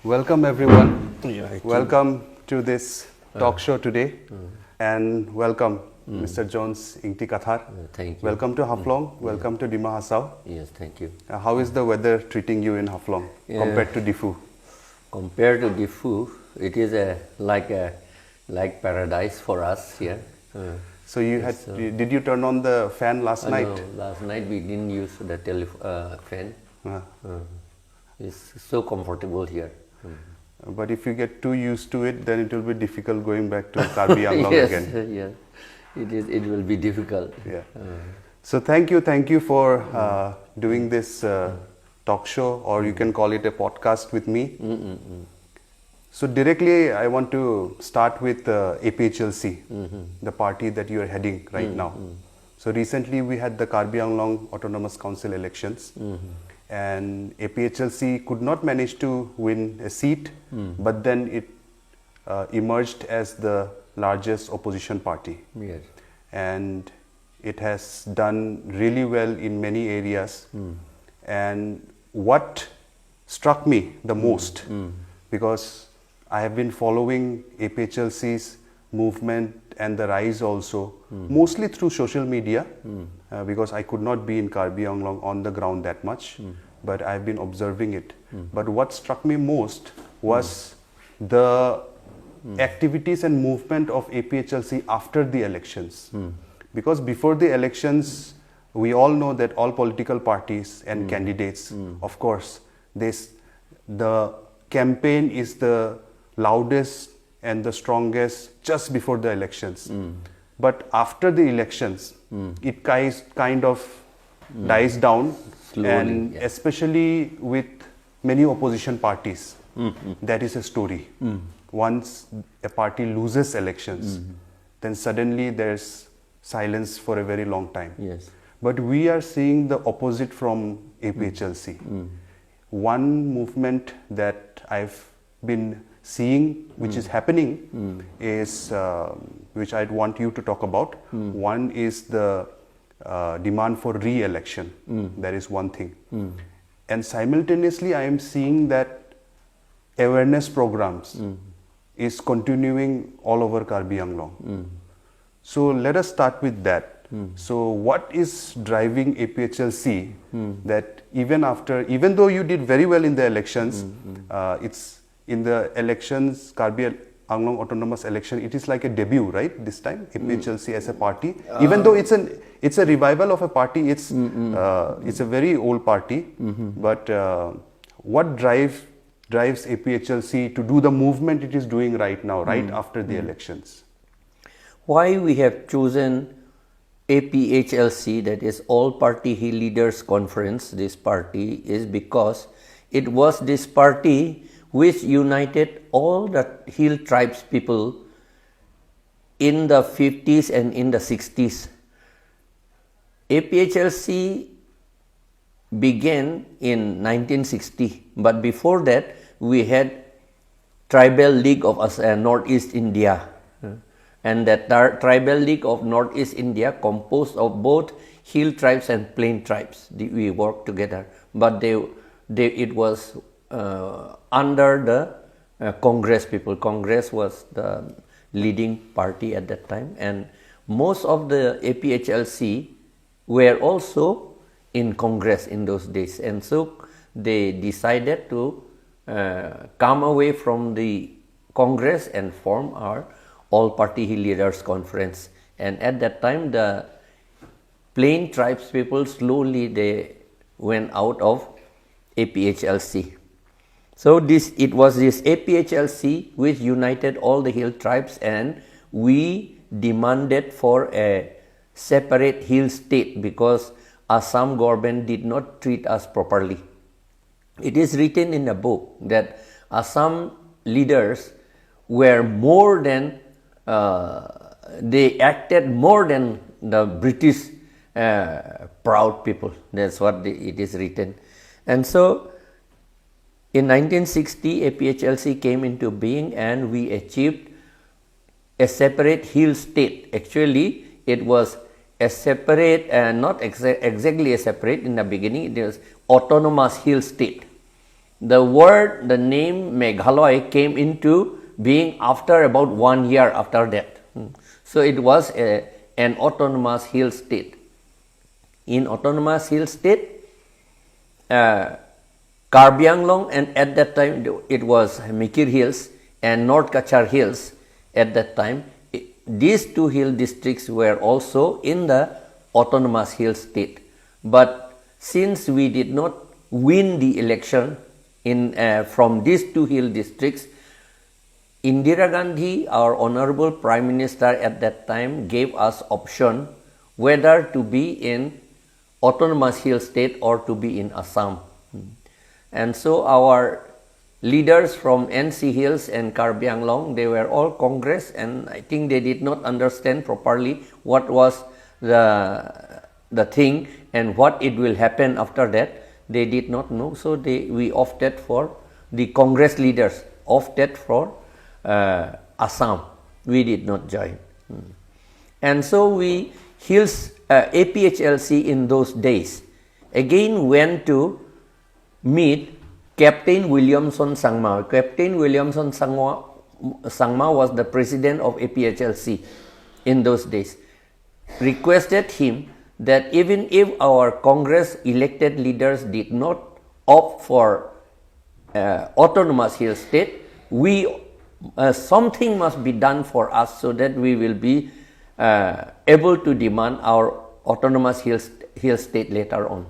Welcome everyone. Yeah, Welcome to this talk show today, and welcome Mr. Jones J.i Kathar. Thank you. Welcome to Haflong. Welcome to Dima Hasao. Yes, thank you. How is the weather treating you in Haflong compared to Diffu? Compared to Diffu, it is like paradise for us here. So you had did you turn on the fan last night? No, last night we didn't use the fan. It's so comfortable here. But if you get too used to it, then it will be difficult going back to KARBI Anglong yes, again. Yes, it will be difficult. Yeah. So thank you for doing this talk show, or you can call it a podcast with me. So directly I want to start with APHLC, the party that you are heading right now. So recently we had the KARBI Anglong Autonomous Council elections, and APHLC could not manage to win a seat, but then it emerged as the largest opposition party. Yes. And it has done really well in many areas. And what struck me the most, because I have been following APHLC's movement and the rise also, mostly through social media, because I could not be in KARBI Anglong on the ground that much, but I have been observing it. But what struck me most was the activities and movement of APHLC after the elections. Because before the elections, we all know that all political parties and candidates, of course, the campaign is the loudest and the strongest just before the elections. But after the elections, it kind of dies down. Slowly, and especially with many opposition parties, that is a story. Once a party loses elections, then suddenly there's silence for a very long time. Yes. But we are seeing the opposite from APHLC. One movement that I've been seeing, which is happening, is which I'd want you to talk about. One is the demand for re-election. That is one thing. And simultaneously, I am seeing that awareness programs is continuing all over KARBI Anglong. So let us start with that. So what is driving APHLC that even though you did very well in the elections, it's in the elections, KARBI Anglong autonomous election, it is like a debut, right? This time, APHLC as a party, even though it's a revival of a party, it's a very old party. But what drives APHLC to do the movement it is doing right now, right after the elections? Why we have chosen APHLC, that is All Party Hill Leaders Conference, this party, is because it was this party which united all the hill tribes people in the 50s and in the 60s. APHLC began in 1960, but before that we had Tribal League of Northeast India. And that Tribal League of Northeast India composed of both hill tribes and plain tribes. We worked together, but it was under the Congress people. Congress was the leading party at that time, and most of the APHLC were also in Congress in those days, and so they decided to come away from the Congress and form our All Party Hill Leaders Conference. And at that time, the plain tribes people slowly they went out of APHLC. So it was this APHLC which united all the hill tribes, and we demanded for a separate hill state because Assam government did not treat us properly. It is written in a book that Assam leaders were more than they acted more than the British proud people. That's what it is written. And so in 1960, APHLC came into being, and we achieved a separate hill state. Actually, it was a separate, not exactly a separate in the beginning, it was autonomous hill state. the name Meghalaya came into being after about 1 year after that. So it was an autonomous hill state. In autonomous hill state, KARBI Anglong, and at that time it was Mikir Hills and North Kachar Hills. At that time, these two hill districts were also in the autonomous hill state. But since we did not win the election from these two hill districts, Indira Gandhi, our honorable Prime Minister at that time, gave us option whether to be in autonomous hill state or to be in Assam. And so our leaders from NC Hills and KARBI Anglong, they were all Congress, and I think they did not understand properly what was the thing and what it will happen after that. They did not know, so we opted for, the Congress leaders opted for Assam. We did not join. And so we Hills APHLC in those days again went to meet Captain Williamson Sangma. Captain Williamson Sangma was the president of APHLC in those days. Requested him that even if our Congress elected leaders did not opt for autonomous hill state, something must be done for us so that we will be able to demand our autonomous hill state later on.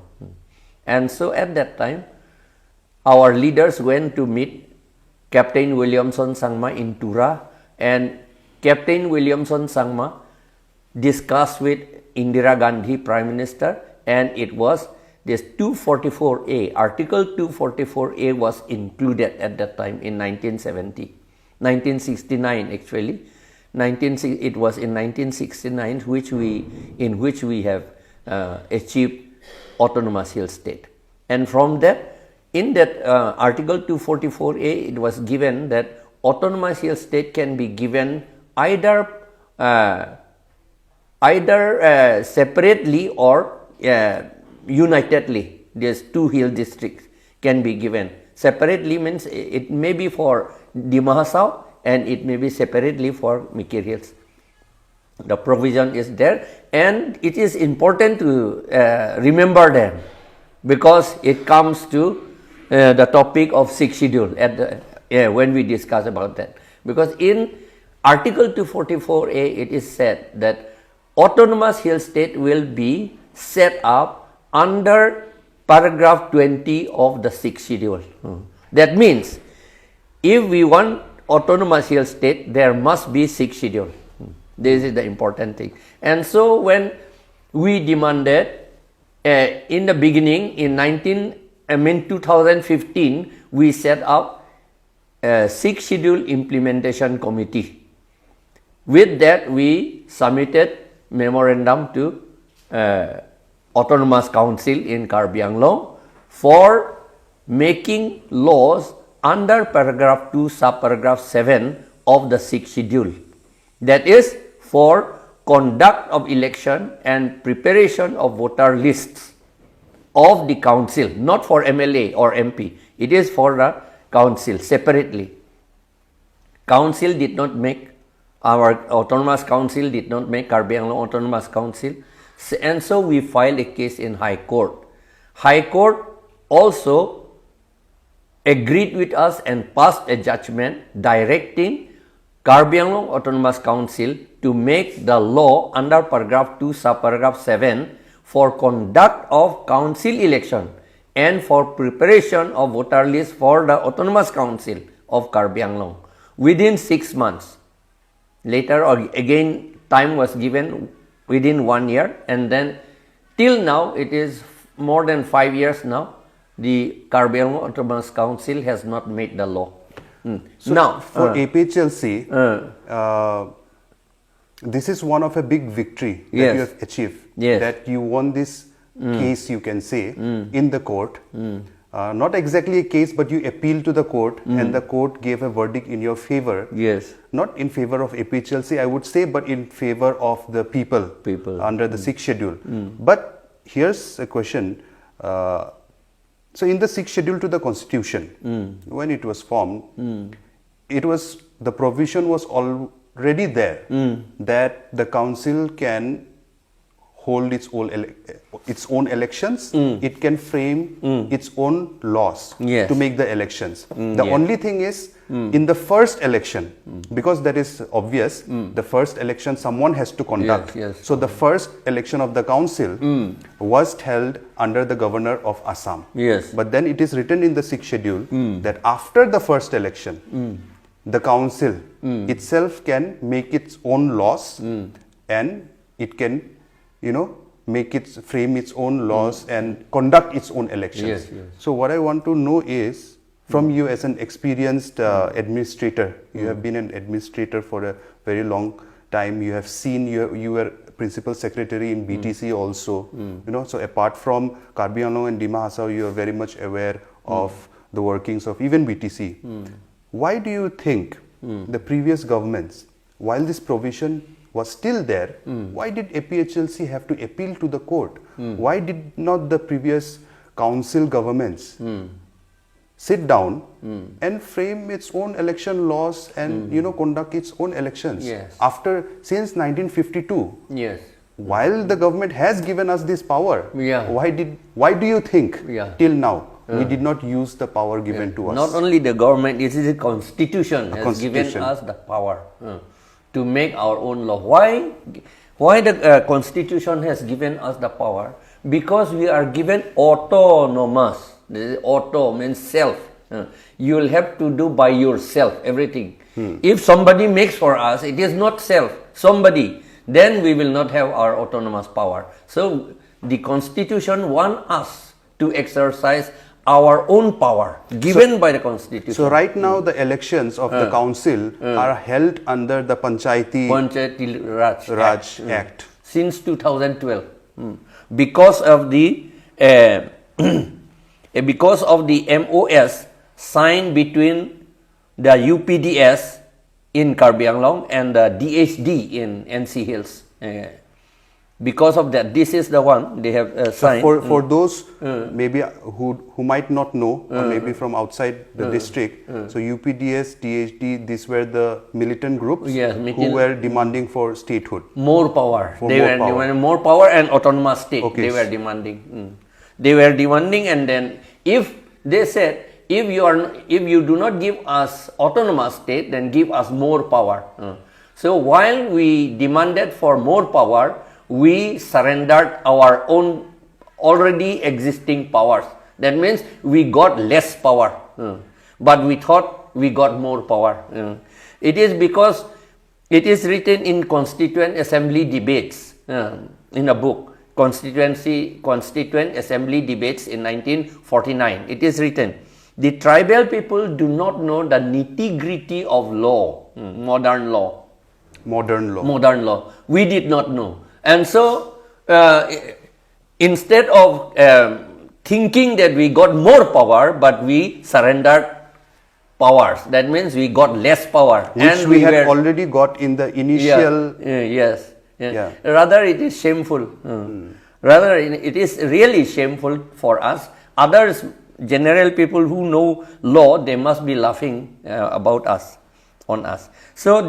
And so at that time, our leaders went to meet Captain Williamson Sangma in Tura, and Captain Williamson Sangma discussed with Indira Gandhi, Prime Minister, and it was this 244A, Article 244A was included at that time in 1969 actually. It was in 1969 in which we have achieved autonomous hill state. And from that, in that Article 244A, it was given that autonomous hill state can be given either separately or unitedly. These two hill districts can be given. Separately means it may be for Dimahasau and it may be separately for Mikir Hills. The provision is there, and it is important to remember them because it comes to the topic of 6th schedule when we discuss about that. Because in Article 244A, it is said that autonomous hill state will be set up under paragraph 20 of the 6th schedule. That means if we want autonomous hill state, there must be 6th schedule. This is the important thing. And so when we demanded in the beginning in 2015, we set up a 6th schedule implementation committee. With that, we submitted memorandum to Autonomous Council in KARBI Anglong for making laws under paragraph 2, subparagraph 7 of the 6th schedule. That is for conduct of election and preparation of voter lists of the council, not for MLA or MP. It is for the council separately. Council did not make, our autonomous council did not make KARBI Anglong Autonomous Council, and so we filed a case in High Court. High Court also agreed with us and passed a judgment directing KARBI Anglong Autonomous Council to make the law under paragraph 2, subparagraph 7 for conduct of council election and for preparation of voter list for the Autonomous Council of KARBI Anglong within 6 months. Later again time was given within 1 year, and then till now it is more than 5 years now. The KARBI Anglong Autonomous Council has not made the law. So now for APHLC, this is one of a big victory that you have achieved. Yes. That you won this case, you can say, in the court. Not exactly a case, but you appealed to the court, and the court gave a verdict in your favor. Yes. Not in favor of APHLC, I would say, but in favor of the people under the 6th schedule. But here's a question. So in the 6th schedule to the constitution, when it was formed, the provision was already there that the council can hold its own elections, it can frame its own laws to make the elections. The only thing is, in the first election, because that is obvious, the first election someone has to conduct. So the first election of the council was held under the governor of Assam. But then it is written in the 6th schedule that after the first election, the council itself can make its own laws and it can, frame its own laws and conduct its own elections. So what I want to know is, from you as an experienced administrator, you have been an administrator for a very long time, you have seen, you were principal secretary in BTC also, so apart from Karbi Anglong and Dima Hasao, you are very much aware of the workings of even BTC. Why do you think the previous governments, while this provision was still there, why did APHLC have to appeal to the court? Why did not the previous council governments sit down and frame its own election laws and conduct its own elections? Since 1952, while the government has given us this power, why do you think till now we did not use the power given to us? Not only the government, it is the constitution has given us the power to make our own law. Why the constitution has given us the power? Because we are given autonomous. Auto means self. You will have to do by yourself everything. If somebody makes for us, it is not self, somebody, then we will not have our autonomous power. So the constitution wants us to exercise our own power given by the constitution. So right now the elections of the council are held under the Panchayati Raj Act. Since 2012. Because of the MOS signed between the UPDS in Karbi Anglong and the DHD in NC Hills. Because of that, this is the one they have signed. For those maybe who might not know, or maybe from outside the district, so UPDS, DHD, these were the militant groups who were demanding for statehood. More power. They were demanding more power and autonomous state. They were demanding. They were demanding, and then if they said, if you do not give us autonomous state, then give us more power. So while we demanded for more power, we surrendered our own already existing powers. That means we got less power, but we thought we got more power. It is because it is written in Constituent Assembly debates in a book, Constituent Assembly debates in 1949. It is written, the tribal people do not know the nitty-gritty of law, modern law. We did not know. And so, instead of thinking that we got more power, but we surrendered powers. That means we got less power. Which and we had already got in the initial... Rather, it is shameful. Rather, it is really shameful for us. Others, general people who know law, they must be laughing about us, on us. So,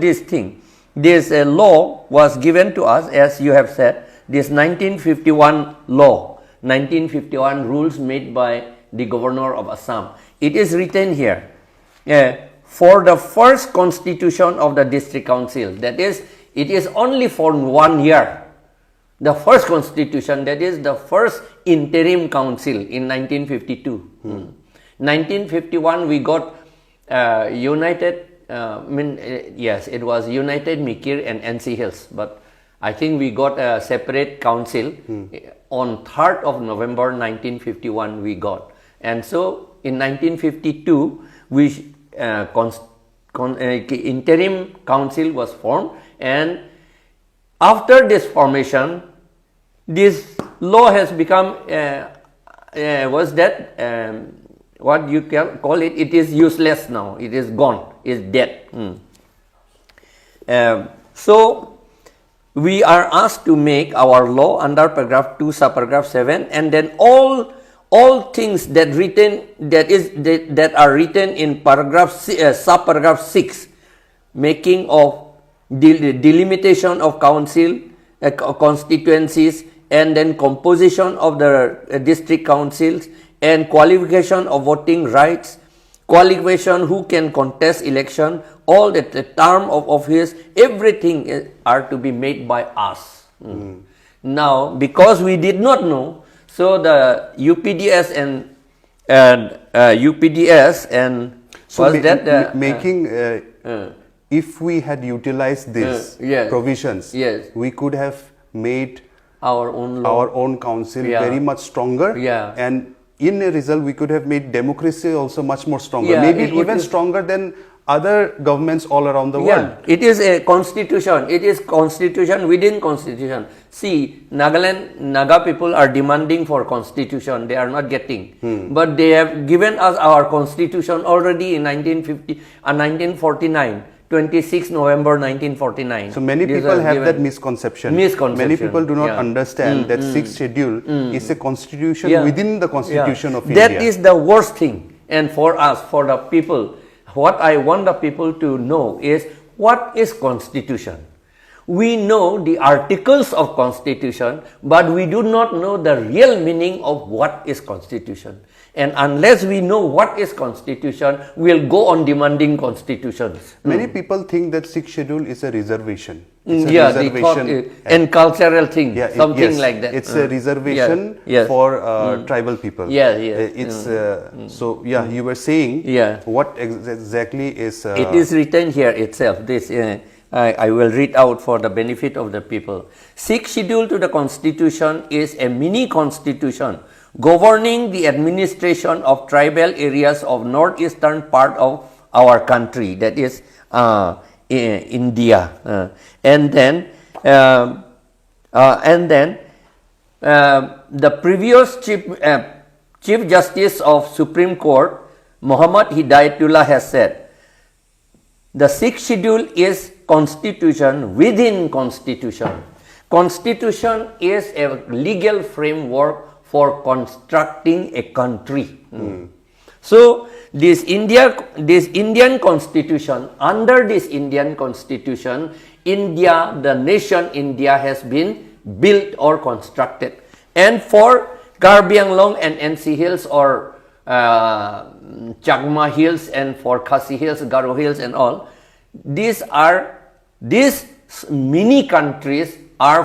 this law was given to us, as you have said, this 1951 law, 1951 rules made by the governor of Assam. It is written here, for the first constitution of the district council, that is, it is only for 1 year. The first constitution, that is the first interim council in 1952. 1951 we got united. Yes, it was United Mikir and NC Hills, but I think we got a separate council on 3rd of November 1951 we got. And so in 1952 we interim council was formed, and after this formation this law has become what you can call it, it is useless now, it is gone, is dead. So we are asked to make our law under paragraph 2 subparagraph 7, and then all all things that are written in subparagraph 6, making of delimitation of council, constituencies, and then composition of the district councils, and qualification of voting rights, qualification who can contest election, all the term of office, everything are to be made by us. Now, because we did not know, so the UPDS and so if we had utilized these provisions, we could have made our own council very much stronger, and in a result we could have made democracy also much more stronger, maybe even stronger than other governments all around the world. It is a constitution. It is constitution within constitution. See, Naga people are demanding for constitution. They are not getting. But they have given us our constitution already in 1949. 26 November 1949. So many people have that misconception. Many people do not understand that 6th schedule is a constitution within the constitution of India. That is the worst thing. And for us, for the people, what I want the people to know is, what is constitution? We know the articles of constitution, but we do not know the real meaning of what is constitution. And unless we know what is constitution, we will go on demanding constitutions. Many people think that 6th schedule is a reservation. It's a reservation and cultural thing, something like that. It's a reservation for tribal people. So you were saying what exactly is... it is written here itself. This I will read out for the benefit of the people. 6th schedule to the constitution is a mini constitution governing the administration of tribal areas of northeastern part of our country, that is India. And then the previous Chief Justice of Supreme Court, Muhammad Hidayatullah, has said, the 6th schedule is constitution within constitution. Constitution is a legal framework for constructing a country. So this Indian constitution, under this Indian constitution, India, the nation India, has been built or constructed. And for KARBI Anglong and NC Hills, or Chakma Hills, and for Khasi Hills, Garo Hills and all, these mini countries are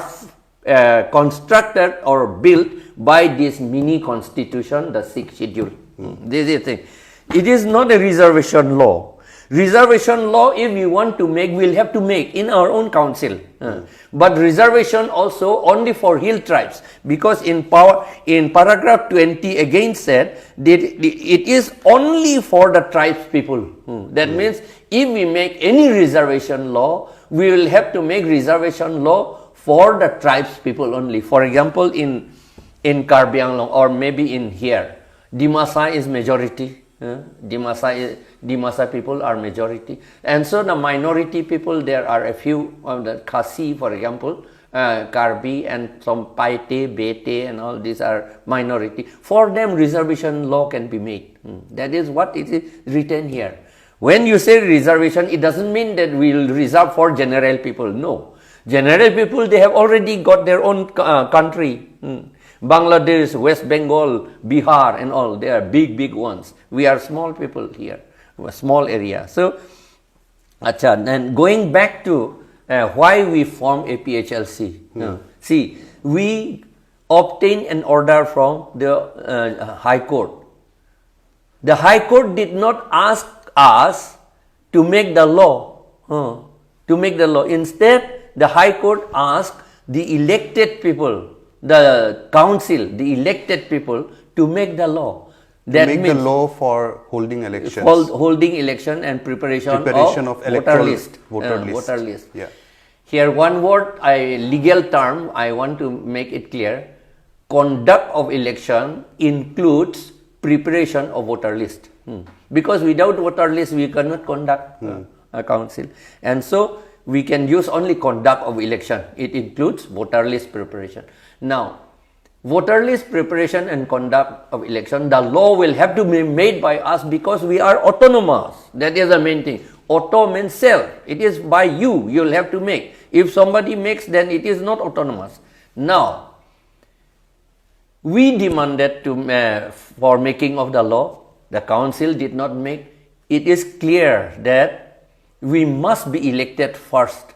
constructed or built by this mini constitution, the 6th schedule. This is the thing. It is not a reservation law. Reservation law, if we want to make, we'll have to make in our own council. But reservation also only for hill tribes, because in paragraph 20 again said that it is only for the tribes people. That means if we make any reservation law, we will have to make reservation law for the tribes people only. For example, in KARBI Anglong, or maybe in here, Dimasa is majority. Dimasa people are majority, and so the minority people, there are a few of the Khasi, for example, KARBI, and some Paite, Bete, and all these are minority. For them, reservation law can be made. That is what it is written here. When you say reservation, it doesn't mean that we will reserve for general people. No, general people, they have already got their own country. Bangladesh, West Bengal, Bihar, and all, they are big ones. We are small people here, a small area. So, and going back to why we form APHLC. See, we obtained an order from the High Court. The High Court did not ask us to make the law. Instead, the High Court asked the elected people, the council, the elected people, to make the law. That means the law for holding elections. Holding election and preparation of voter list. Yeah. Here one word, legal term, I want to make it clear. Conduct of election includes preparation of voter list. Because without voter list, we cannot conduct a council. And so, we can use only conduct of election. It includes voter list preparation. Now, voter list preparation and conduct of election, the law will have to be made by us because we are autonomous. That is the main thing. Auto means self. It is by you. You will have to make. If somebody makes, then it is not autonomous. Now, we demanded for making of the law. The council did not make. It is clear that we must be elected first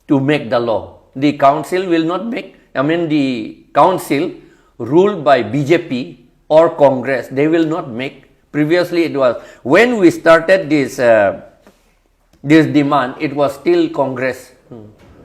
to make the law. The council will not make. The council ruled by BJP or Congress, they will not make. Previously it was, when we started this demand, it was still Congress.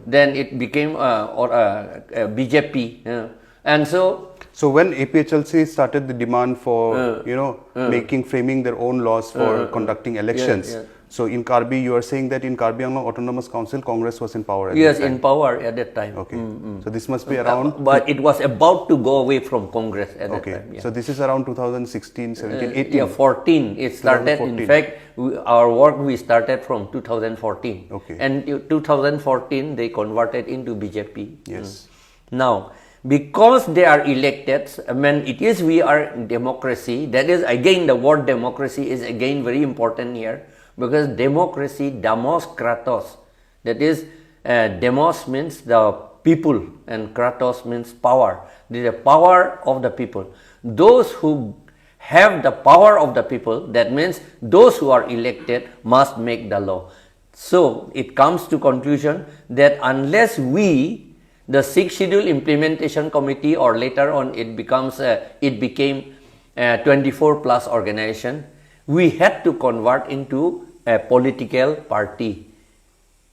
Then it became BJP. And so when APHLC started the demand for, framing their own laws for conducting elections, so in KARBI, you are saying that in KARBI Anglong Autonomous Council, Congress was in power at that time? Yes, in power at that time. Okay. So this must be around... but it was about to go away from Congress at that time. So this is around 2016, 17, 18? Yeah, 14. It started, 2014. In fact, our work we started from 2014. Okay. And 2014, they converted into BJP. Yes. Now, because they are elected, we are in democracy. That is, again, the word democracy is again very important here. Because democracy, demos kratos, that is, demos means the people and kratos means power. The power of the people. Those who have the power of the people, that means those who are elected must make the law. So it comes to conclusion that unless we, the 6th Schedule Implementation Committee, or later on it became 24 plus organization, we had to convert into a political party.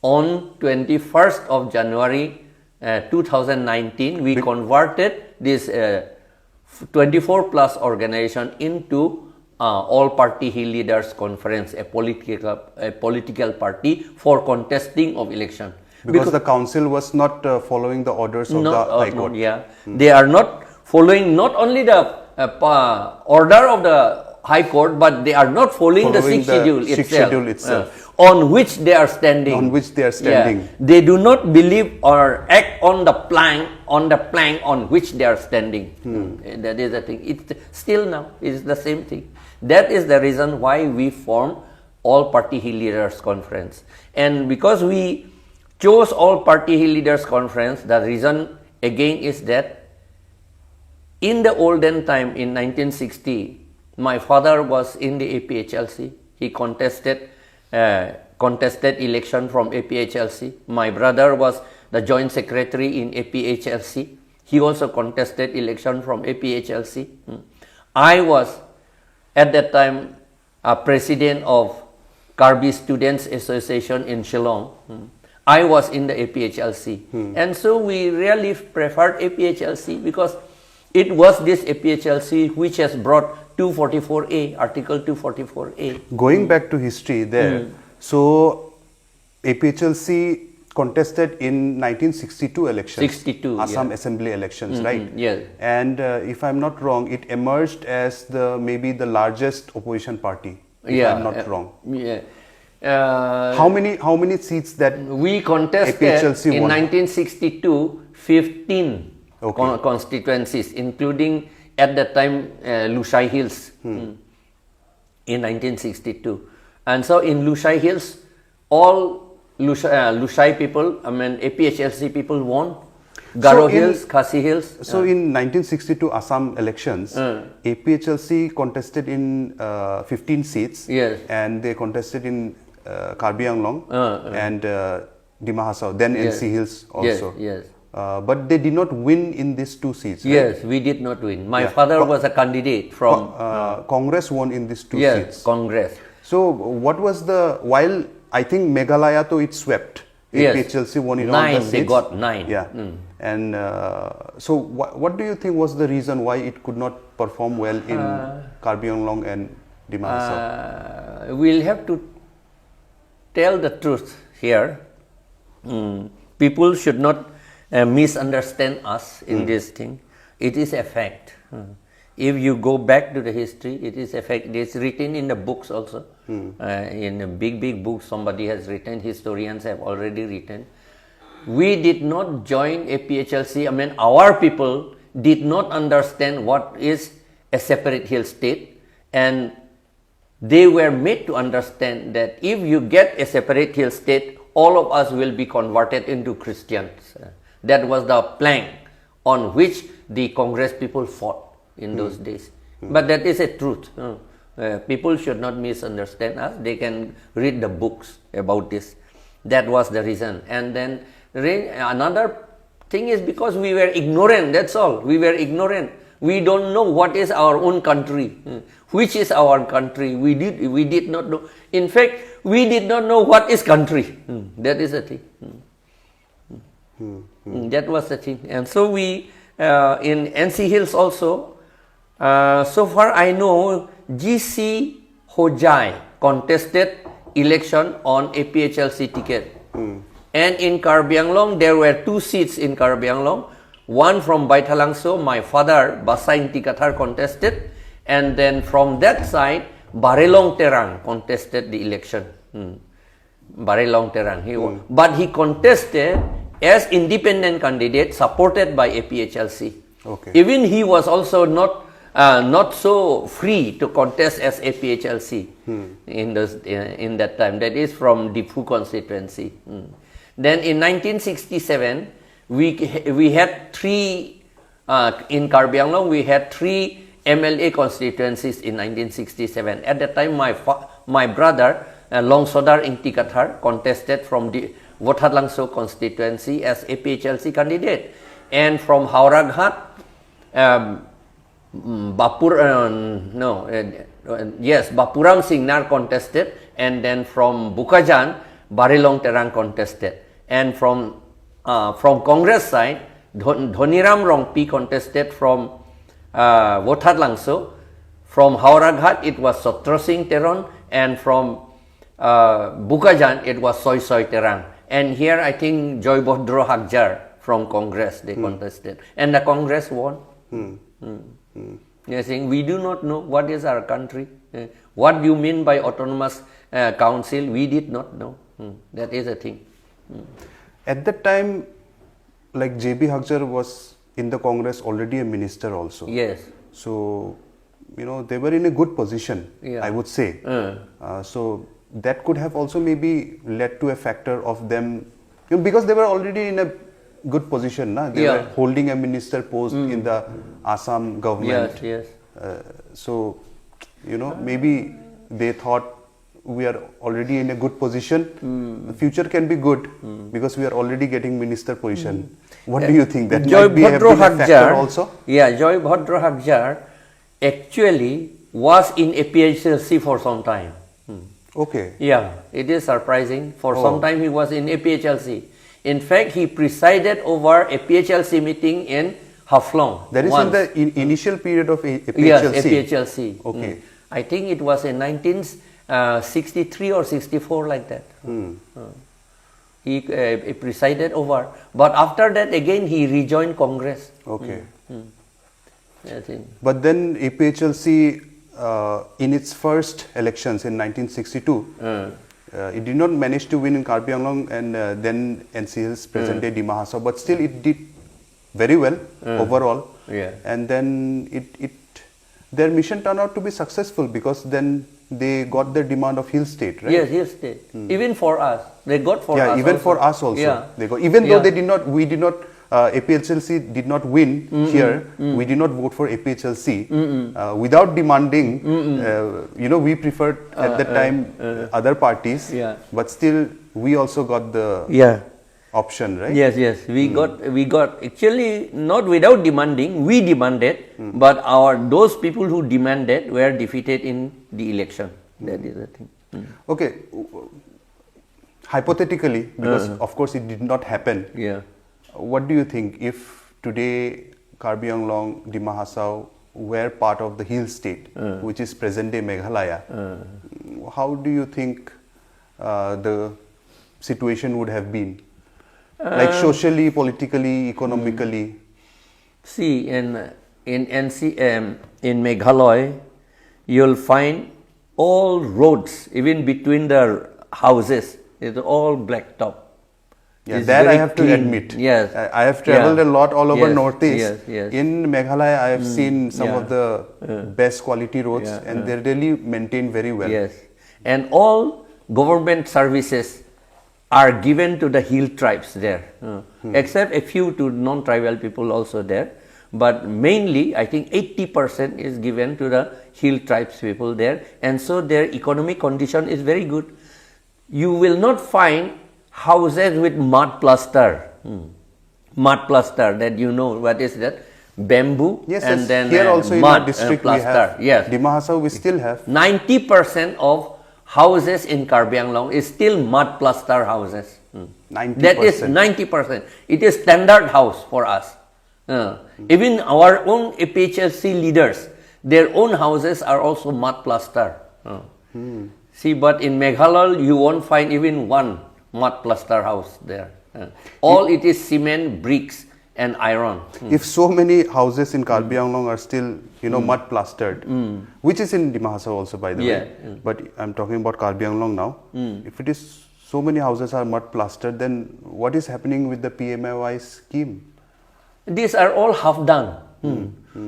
On 21st of January 2019, we converted this 24 plus organization into All Party Hill Leaders Conference, a political party for contesting of election. Because the council was not following the orders of the High Court. They are not following not only the order of the High Court, but they are not following the 6th Schedule itself. On which they are standing. On which they are standing. Yeah. They do not believe or act on the plank on which they are standing. That is the thing. It's still now is the same thing. That is the reason why we formed All Party Hill Leaders Conference. And because we chose All Party Hill Leaders Conference, the reason again is that in the olden time in 1960, my father was in the APHLC. He contested election from APHLC. My brother was the joint secretary in APHLC. He also contested election from APHLC. I was at that time a president of KARBI Students Association in Shillong. I was in the APHLC. And so we really preferred APHLC because it was this APHLC which has brought 244A, Article 244A. Going back to history there, so APHLC contested in 1962 elections, Assam Assembly elections, right? Yes. And if I'm not wrong, it emerged as maybe the largest opposition party, if I'm not wrong. Yeah. How many seats that we contested APHLC in won? 1962, 15 constituencies, including at that time Lushai Hills in 1962. And so in Lushai Hills, all Lushai people, APHLC people won. Garo Hills, Khasi Hills. So in 1962 Assam elections, APHLC contested in 15 seats. Yes. And they contested in KARBI Anglong and Dima Hasao, then NC Hills also. Yes. But they did not win in these 2 seats, right? Yes, we did not win. My father was a candidate from... Congress won in these 2 seats. Yes, Congress. So what was while I think Meghalaya to it swept, APHLC won in all the seats. They got 9. Yeah. And so what do you think was the reason why it could not perform well in KARBI Anglong and Dima Hasao? We'll have to tell the truth here. People should not misunderstand us in this thing. It is a fact. If you go back to the history, it is a fact. It's written in the books also. In big books somebody has written, historians have already written. We did not join APHLC. Our people did not understand what is a separate hill state, and they were made to understand that if you get a separate hill state, all of us will be converted into Christians. That was the plank on which the Congress people fought in those days. But that is a truth. People should not misunderstand us. They can read the books about this. That was the reason. And then another thing is because we were ignorant, that's all. We were ignorant. We don't know what is our own country, which is our country. We did not know. In fact, we did not know what is country. That is the thing. That was the thing. And so we, in NC Hills also, so far I know, GC Hojai contested election on APHLC ticket. And in KARBI Anglong, there were 2 seats in KARBI Anglong. One from Baithalangso, my father, Basai J.i Kathar, contested. And then from that side, Barelong Terang contested the election. Barelong Terang. But he contested as independent candidate supported by APHLC. Okay. Even he was also not so free to contest as APHLC in that time. That is from Difu constituency. Then in 1967, we had 3 in KARBI Anglong. We had 3 MLA constituencies in 1967. At that time, my brother Longsodar J.i Kathar contested from the Wothatlangso constituency as APHLC candidate, and from Hauraghat, Bapuram Singnar contested, and then from Bukajan, Barelong Terang contested, and from Congress side, Dhoniram Rongpi contested from Wothatlangso. From Hauraghat, it was Sotro Singh Teron, and from Bukajan, it was Soy Terang. And here, I think Joy Bhodro Hakjar from Congress, they contested. And the Congress won. They are saying, we do not know what is our country. What do you mean by autonomous council? We did not know. That is the thing. At that time, like J.B. Hakjar was in the Congress already a minister also. Yes. So, they were in a good position, I would say. So, that could have also maybe led to a factor of them, because they were already in a good position. They were holding a minister post in the Assam government. So, maybe they thought we are already in a good position. The future can be good because we are already getting minister position. What do you think? That Joy might be a factor also? Yeah, Joy Bhodro Hakjar actually was in APHLC for some time. Okay. Yeah, it is surprising. For some time he was in APHLC. In fact, he presided over a PHLC meeting in Haflong. That is in the initial period of APHLC? Yes, APHLC. Okay. I think it was in 1963 or 64, like that. He presided over. But after that, again, he rejoined Congress. Okay. I think. But then APHLC, in its first elections in 1962, it did not manage to win in KARBI Anglong and then NCL's present day Dima Hasao, but still it did very well overall. And then their mission turned out to be successful because then they got their demand of hill state, right? Yes, hill state. Even for us, they got for us. Yeah, even also. for us also. They got, even though we did not. APHLC did not win here. We did not vote for APHLC without demanding. We preferred at that time other parties, but still we also got the option, right? Yes. We got actually not without demanding. We demanded, but those people who demanded were defeated in the election. That is the thing. Okay. Hypothetically, because of course it did not happen. What do you think if today KARBI Anglong, Dima Hasao were part of the hill state, which is present day Meghalaya? How do you think the situation would have been? Like socially, politically, economically? See, in Meghalaya, you'll find all roads, even between the houses, it's all blacktop. Yeah, It's that I very have to clean. admit. Yes. I have traveled Yeah. a lot all over Yes, Northeast. yes, yes. In Meghalaya, I have seen some yeah. of the best quality roads, and they're really maintained very well. Yes, and all government services are given to the hill tribes there, except a few to non-tribal people also there. But mainly, I think 80% is given to the hill tribes people there, and so their economic condition is very good. You will not find houses with mud plaster. Mud plaster, that you know what is that? Bamboo Yes, and yes. then Here also in mud our district we plaster. have. Yes. Dimahasa we still have. 90% of houses in Karbi Anglong is still mud plaster houses. 90%. That is 90%. It is standard house for us. Even our own APHLC leaders, their own houses are also mud plaster. See, but in Meghalaya you won't find even one mud plaster house there. All it is cement, bricks and iron. If so many houses in Karbi Anglong are still, mud plastered, which is in Dimahasa also, by the way. But I'm talking about Karbi Anglong now. If it is so many houses are mud plastered, then what is happening with the PMAY scheme? These are all half done.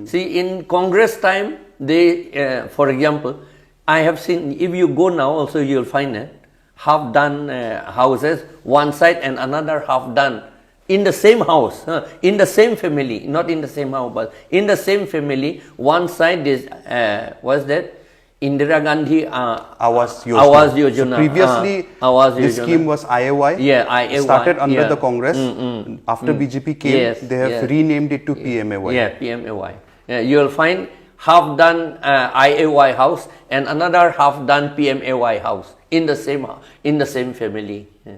See, in Congress time, they, for example, I have seen, if you go now also you'll find it, half done houses, one side and another half done in the same house, in the same family, not in the same house, but in the same family. One side is, what's that? Indira Gandhi Awas Yojana. Awas Yojana. So previously, Awas this Yojana. scheme was IAY. Yeah, IAY. Started under yeah. the Congress. After BJP came, Yes, they have yes. renamed it to PMAY. Yeah, PMAY. Yeah, you'll find half done IAY house and another half done PMAY house in the same family. Yeah.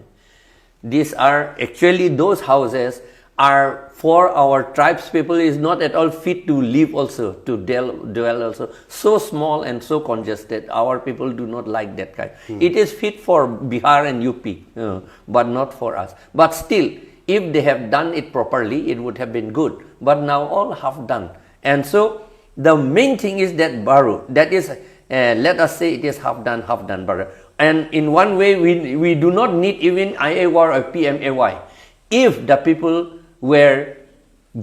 These are actually, those houses are for our tribes people is not at all fit to live also, to dwell also. So small and so congested, our people do not like that kind. It is fit for Bihar and UP, but not for us. But still, if they have done it properly, it would have been good. But now all half done. And so the main thing is that baru, that is, let us say it is half done baru. And in one way, we do not need even IAY or PMAY. If the people were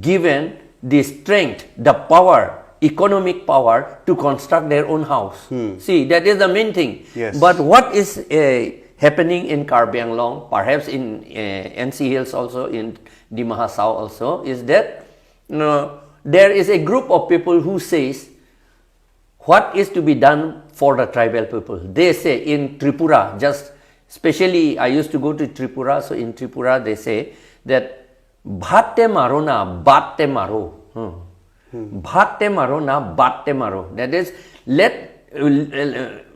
given the strength, the power, economic power to construct their own house. See, that is the main thing. Yes. But what is happening in Karbi Anglong, perhaps in NC Hills also, in Dimahasa also, is that there is a group of people who says, what is to be done for the tribal people? They say in Tripura, just especially I used to go to Tripura, so in Tripura they say that bhatte maro na batte maro. Bhatte maro na batte maro. That is,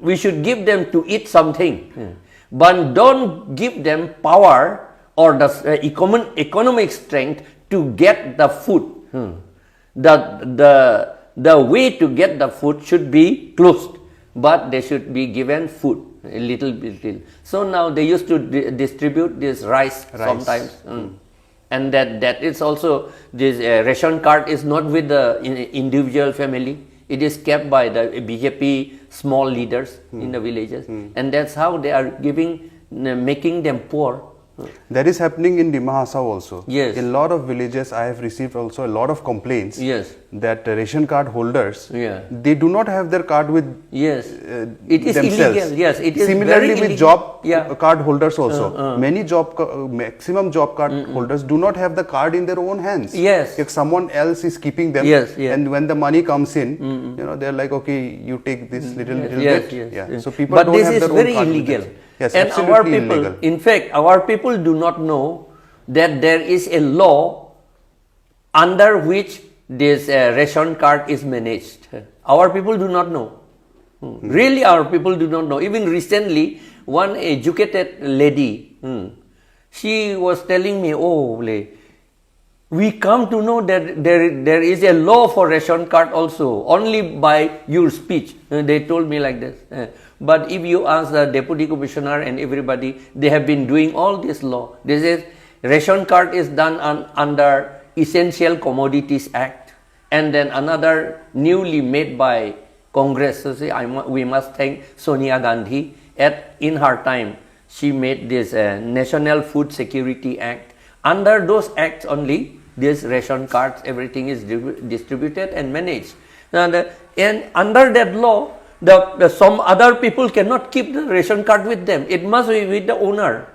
we should give them to eat something, but don't give them power or the economic strength to get the food. The way to get the food should be closed, but they should be given food, a little bit. So now they used to distribute this rice. Sometimes. And that is also, this ration card is not with the individual family. It is kept by the BJP small leaders in the villages. And that's how they are making them poor. That is happening in Dimahasa also. Yes. In a lot of villages, I have received also a lot of complaints. Yes. That ration card holders, Yeah. they do not have their card with Yes. It is themselves. illegal. Yes, it is Similarly very with illegal. job card holders also. Many maximum job card holders do not have the card in their own hands. Yes. If someone else is keeping them, Yes, yes. and when the money comes in, they're like, okay, you take this little Yes, bit. yes. So people But don't this have is their own very card with illegal. them. Yes, And absolutely our people, illegal. in fact, our people do not know that there is a law under which this ration card is managed. Our people do not know. Really, our people do not know. Even recently, one educated lady, she was telling me, we come to know that there is a law for ration card also, only by your speech. They told me like this. But if you ask the deputy commissioner and everybody, they have been doing all this law. This is, ration card is done under Essential Commodities Act, and then another newly made by Congress. So we must thank Sonia Gandhi. In her time, she made this National Food Security Act. Under those acts only, this ration cards, everything is distributed and managed. And under that law, some other people cannot keep the ration card with them. It must be with the owner.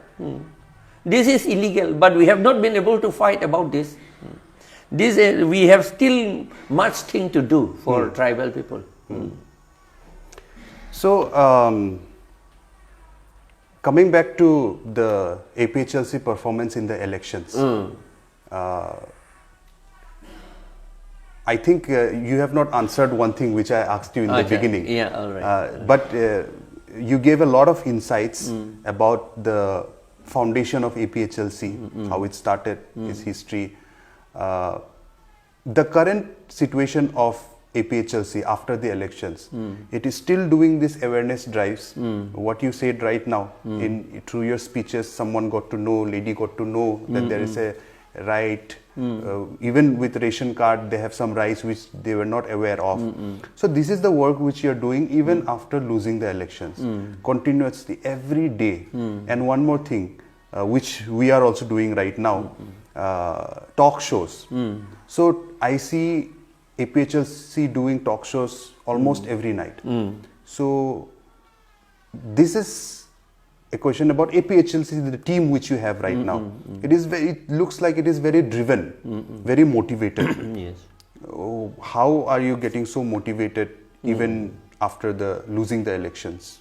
This is illegal, but we have not been able to fight about this. We have still much thing to do for tribal people. So, coming back to the APHLC performance in the elections, I think you have not answered one thing which I asked you in the beginning. Yeah, all right. But you gave a lot of insights about the foundation of APHLC, how it started, its history. The current situation of APHLC after the elections, it is still doing these awareness drives. What you said right now, through your speeches, someone got to know, lady got to know that there is a right. Even with ration card, they have some rights which they were not aware of. So this is the work which you are doing even after losing the elections, continuously, every day. And one more thing, which we are also doing right now, talk shows. So I see APHLC doing talk shows almost every night. So this is a question about APHLC, the team which you have right now. It looks like it is very driven, very motivated. Yes. How are you getting so motivated even after losing the elections?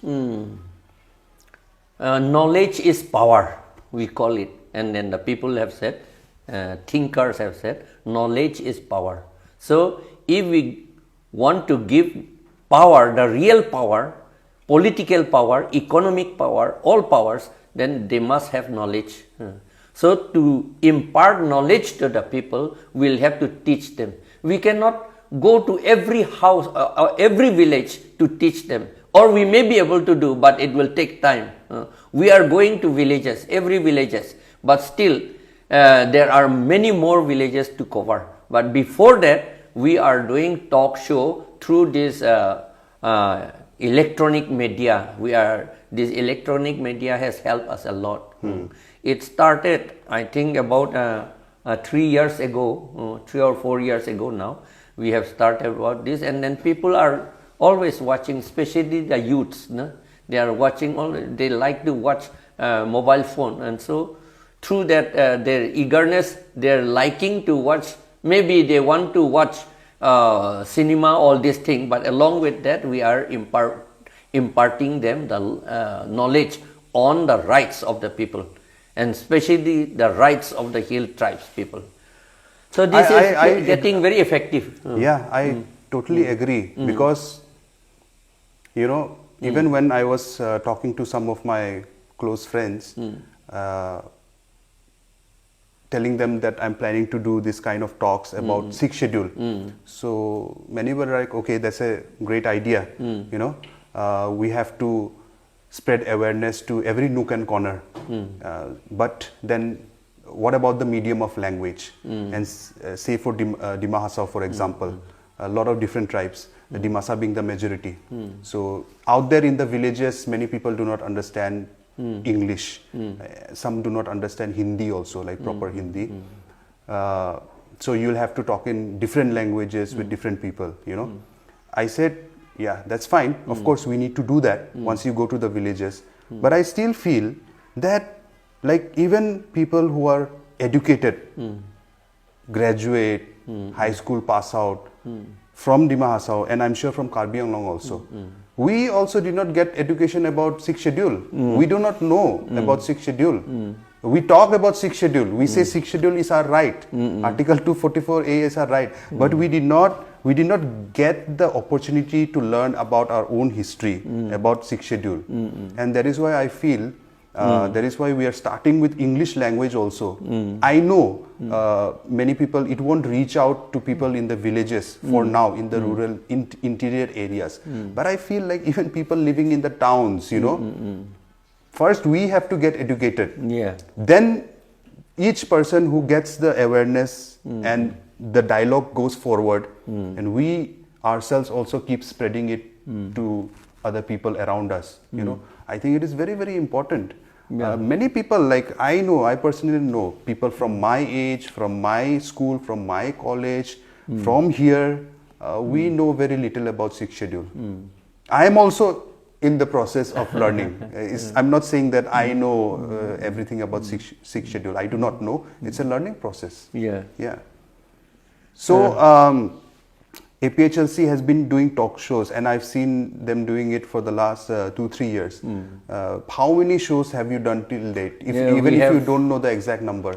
Knowledge is power, we call it. And then the people have said, thinkers have said, knowledge is power. So if we want to give power, the real power, political power, economic power, all powers, then they must have knowledge. So to impart knowledge to the people, we'll have to teach them. We cannot go to every house, every village to teach them. Or we may be able to do, but it will take time. We are going to villages, every villages, but still there are many more villages to cover. But before that, we are doing talk show through this electronic media. This electronic media has helped us a lot. It started, I think, about 3 years ago, 3 or 4 years ago now. We have started about this, and then people are always watching, especially the youths. No? They are watching, they like to watch mobile phone, and so through that their eagerness, their liking to watch, maybe they want to watch cinema, all these things, but along with that we are imparting them the knowledge on the rights of the people, and especially the rights of the hill tribes people. So this is getting very effective. Yeah, I totally agree, because even when I was talking to some of my close friends, telling them that I'm planning to do this kind of talks about sixth schedule. So many were like, okay, that's a great idea. We have to spread awareness to every nook and corner. But then what about the medium of language? And say for Dimahasa, for example, a lot of different tribes, the Dimasa being the majority. So out there in the villages, many people do not understand English. Some do not understand Hindi also, like proper Hindi. So you'll have to talk in different languages with different people, I said, yeah, that's fine. Of course, we need to do that once you go to the villages. But I still feel that, like, even people who are educated, graduate, high school pass out, from Dimahasa, and I'm sure from KARBI also, we also did not get education about sixth schedule. We do not know about sixth schedule. We talk about sixth schedule. We say sixth schedule is our right. Article 244A is our right. But we did not get the opportunity to learn about our own history, about sixth schedule. And that is why I feel, that is why we are starting with English language also. I know many people, it won't reach out to people in the villages for now, in the rural interior areas. But I feel like even people living in the towns, first we have to get educated. Then each person who gets the awareness and the dialogue goes forward, and we ourselves also keep spreading it to other people around us. I think it is very, very important. Many people, like I personally know people from my age, from my school, from my college, from here, we know very little about sixth schedule. I am also in the process of learning. I'm not saying that I know everything about sixth schedule. I do not know. It's a learning process. Yeah. So APHLC has been doing talk shows, and I've seen them doing it for the last 2-3 years. How many shows have you done till date? Even if you don't know the exact number.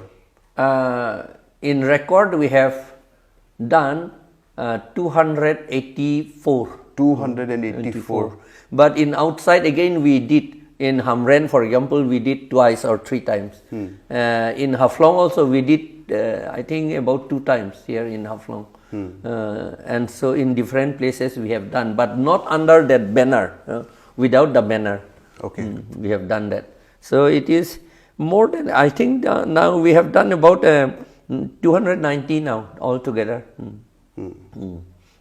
In record, we have done 284. 284. But in outside, again, we did. In Hamren, for example, we did twice or 3 times. In Haflong also, we did, I think, about 2 times here in Haflong. And so in different places we have done, but not under that banner, without the banner. Okay. We have done that. So it is more than, I think now we have done about 290 now altogether.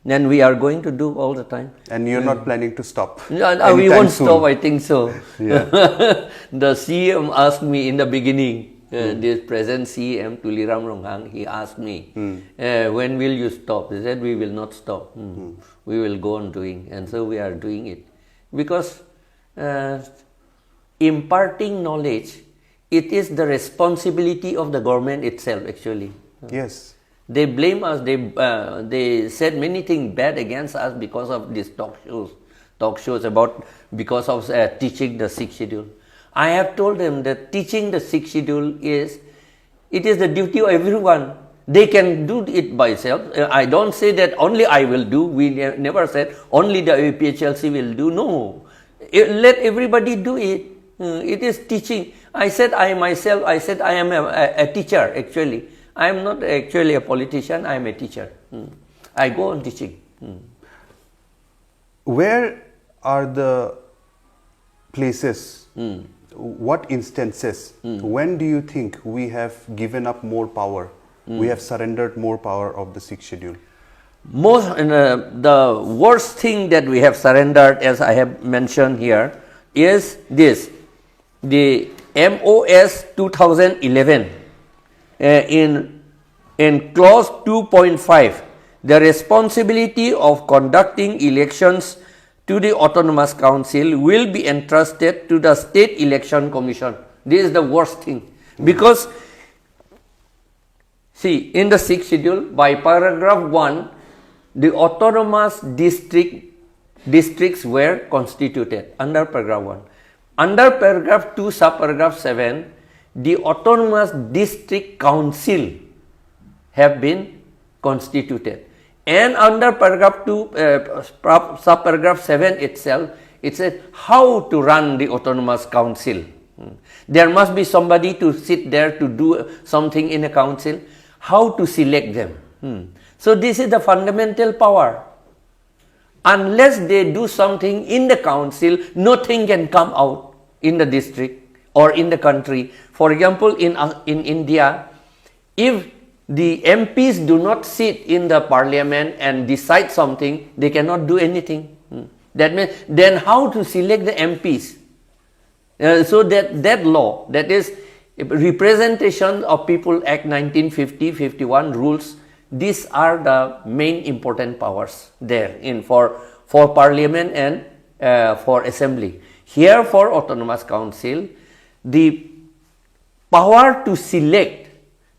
And we are going to do all the time. And you're not planning to stop? We won't soon. stop, I think so. Yeah. The CM asked me in the beginning, this present CM Tuliram Ronghang, he asked me, when will you stop? He said, we will not stop. We will go on doing. And so we are doing it. Because imparting knowledge, it is the responsibility of the government itself, actually. Yes. They blame us, they said many things bad against us because of these talk shows about, because of teaching the sixth schedule. I have told them that teaching the sixth schedule it is the duty of everyone. They can do it by self. I don't say that only I will do. We never said only the APHLC will do. No, let everybody do it. It is teaching. I said I myself, I said I am a teacher actually. I am not actually a politician, I am a teacher. I go on teaching. Where are the places, what instances, when do you think we have given up more power, we have surrendered more power of the sixth schedule? The worst thing that we have surrendered, as I have mentioned here, is this. The MOS 2011. In clause 2.5, the responsibility of conducting elections to the Autonomous Council will be entrusted to the State Election Commission. This is the worst thing. Because, see, in the sixth schedule, by paragraph 1, the autonomous districts were constituted under paragraph 1. Under paragraph 2, subparagraph 7, the Autonomous District Council have been constituted. And under paragraph 2, subparagraph 7 itself, it says how to run the Autonomous Council. There must be somebody to sit there to do something in a council, how to select them. So this is the fundamental power. Unless they do something in the council, nothing can come out in the district or in the country. For example, in India, if the MPs do not sit in the parliament and decide something, they cannot do anything. That means, then how to select the MPs? So that law, that is Representation of People Act 1950-51 rules, these are the main important powers there for parliament and for assembly. Here for Autonomous Council, the power to select